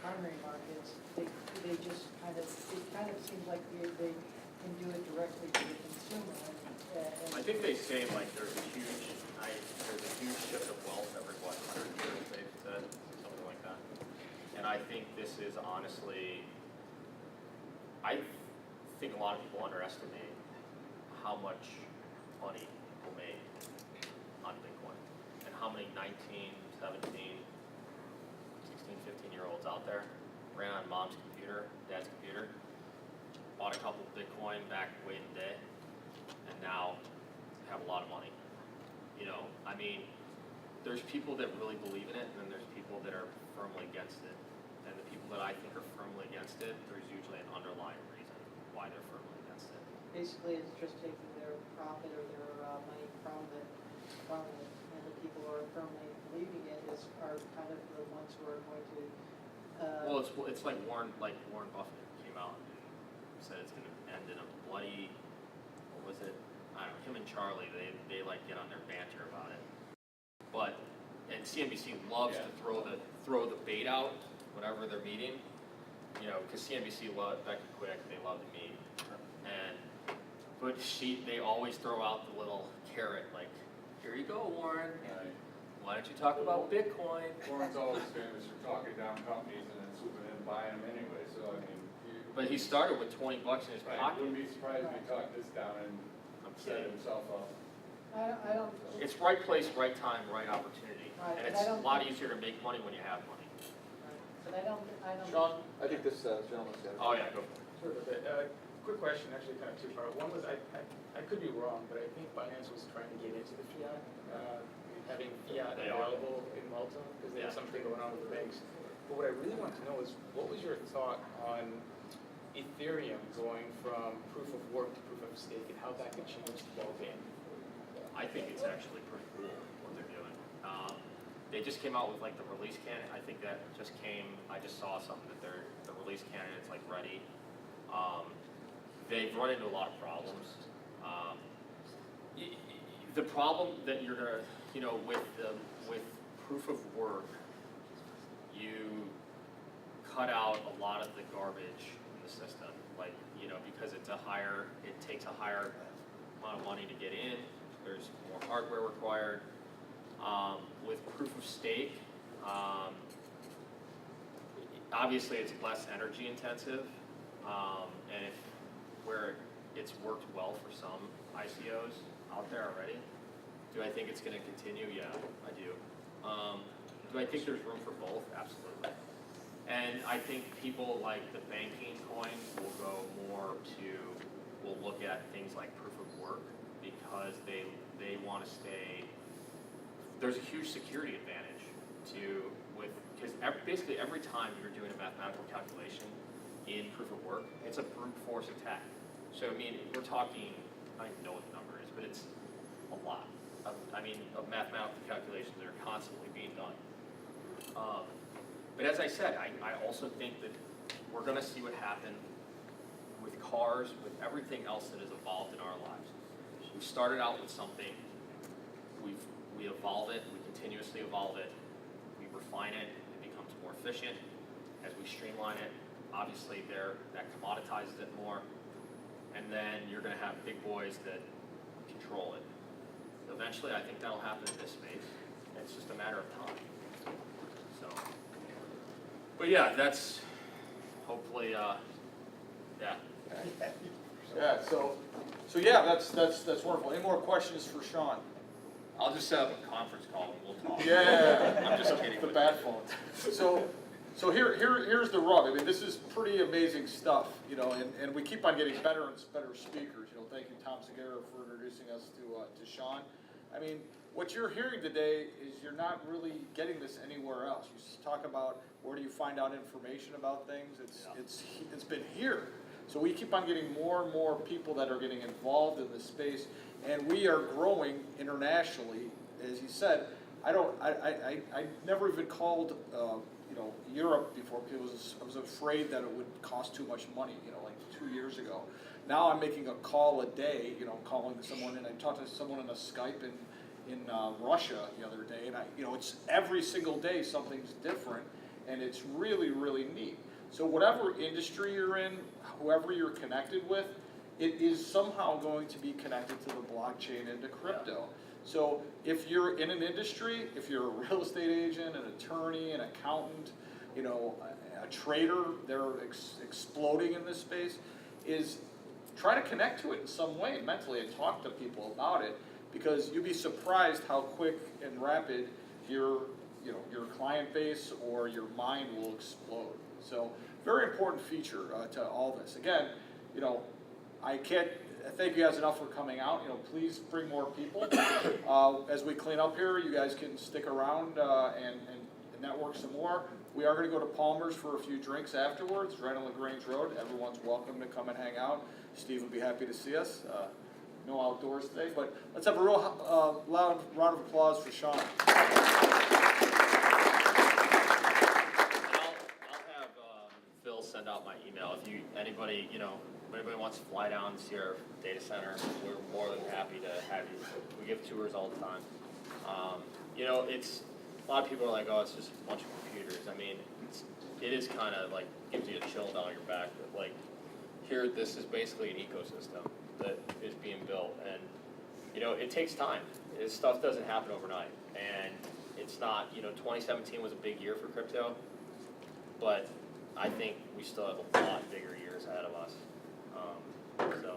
primary markets. They just it kind of seems like they can do it directly to the consumer. I think they say like there's a huge shift of wealth every 100 years, they've said, something like that. And I think this is honestly, I think a lot of people underestimate how much money people make on Bitcoin, and how many 19, 17, 16, 15-year-olds out there ran on mom's computer, dad's computer, bought a couple Bitcoin back way in the day, and now have a lot of money. You know, I mean, there's people that really believe in it, and then there's people that are firmly against it. And the people that I think are firmly against it, there's usually an underlying reason why they're firmly against it. Basically, it's just taking their profit or their money from it, and the people who are firmly believing it are kind of the ones who are going to. Well, it's like Warren Buffett came out and said it's going to end in a bloody, what was it? I don't know, him and Charlie, they like get on their banter about it. But, and CNBC loves to throw the bait out whenever they're meeting, you know, because CNBC loved Becky Quick, they love to meet. But they always throw out the little carrot, like, here you go, Warren. Right. Why don't you talk about Bitcoin? Warren's always famous for talking down companies and then swooping in and buying them anyway, so I mean. But he started with $20 in his Right, pocket. wouldn't be surprised if he talked this down and I'm set kidding. himself up. I don't, It's right place, right time, right opportunity. Right, And but it's I a don't lot think- easier to make money when you have money. but I don't. Sean, I think this gentleman's got it. Oh, yeah, go for it. Sort of a bit. Quick question, actually kind of two-part. One was, I could be wrong, but I think Binance was trying to get into the fiat, having fiat They are. available in Malta, because they had Yeah. something going on with the banks. But what I really want to know is, what was your thought on Ethereum going from proof of work to proof of stake, and how that could change the ballgame? I think it's actually pretty cool what they're doing. They just came out with like the release candidate. I think that just came, I just saw something that the release candidate's like ready. They've run into a lot of problems. The problem that you're gonna, you know, with proof of work, you cut out a lot of the garbage in the system. Like, you know, because it takes a higher amount of money to get in. There's more hardware required. With proof of stake, obviously it's less energy intensive, and where it's worked well for some ICOs out there already. Do I think it's going to continue? Yeah, I do. Do I think there's room for both? Absolutely. And I think people like the banking coins will look at things like proof of work, because they want to stay. There's a huge security advantage because basically every time you're doing a mathematical calculation in proof of work, it's a brute force attack. So I mean, we're talking, I don't even know what the number is, but it's a lot of mathematical calculations that are constantly being done. But as I said, I also think that we're going to see what happened with cars, with everything else that has evolved in our lives. We started out with something, we evolve it, we continuously evolve it, we refine it, it becomes more efficient. As we streamline it, obviously that commoditizes it more, and then you're going to have big boys that control it. Eventually, I think that'll happen in this space. It's just a matter of time. So, but yeah, that's hopefully, yeah. Yeah, so yeah, that's wonderful. Any more questions for Sean? I'll just set up a conference call and we'll talk. Yeah, I'm just kidding. The bad phone. So here's the rub. I mean, this is pretty amazing stuff, you know, and we keep on getting better and better speakers. You know, thank you, Tom Segura, for introducing us to Sean. I mean, what you're hearing today is you're not really getting this anywhere else. You just talk about where do you find out information about things. It's been here. So we keep on getting more and more people that are getting involved in this space, and we are growing internationally. As you said, I never even called Europe before, because I was afraid that it would cost too much money, like 2 years ago. Now I'm making a call a day, calling someone, and I talked to someone on a Skype in Russia the other day, and it's every single day something's different, and it's really, really neat. So whatever industry you're in, whoever you're connected with, it is somehow going to be connected to the blockchain and to crypto. So if you're in an industry, if you're a real estate agent, an attorney, an accountant, a trader, they're exploding in this space, is try to connect to it in some way mentally and talk to people about it, because you'll be surprised how quick and rapid your client base or your mind will explode. So very important feature to all this. Again, I can't thank you guys enough for coming out. Please bring more people. As we clean up here, you guys can stick around and network some more. We are going to go to Palmer's for a few drinks afterwards, right on LaGrange Road. Everyone's welcome to come and hang out. Steve would be happy to see us. No outdoors today, but let's have a real loud round of applause for Sean. I'll have Phil send out my email if anybody if anybody wants to fly down and see our data center, we're more than happy to have you. We give tours all the time. You know, it's, a lot of people are like, oh, it's just a bunch of computers. I mean, it is kind of like, gives you a chill down your back, but like, here, this is basically an ecosystem that is being built, and, you know, it takes time. This stuff doesn't happen overnight, and it's not, you know, 2017 was a big year for crypto, but I think we still have a lot bigger years ahead of us. So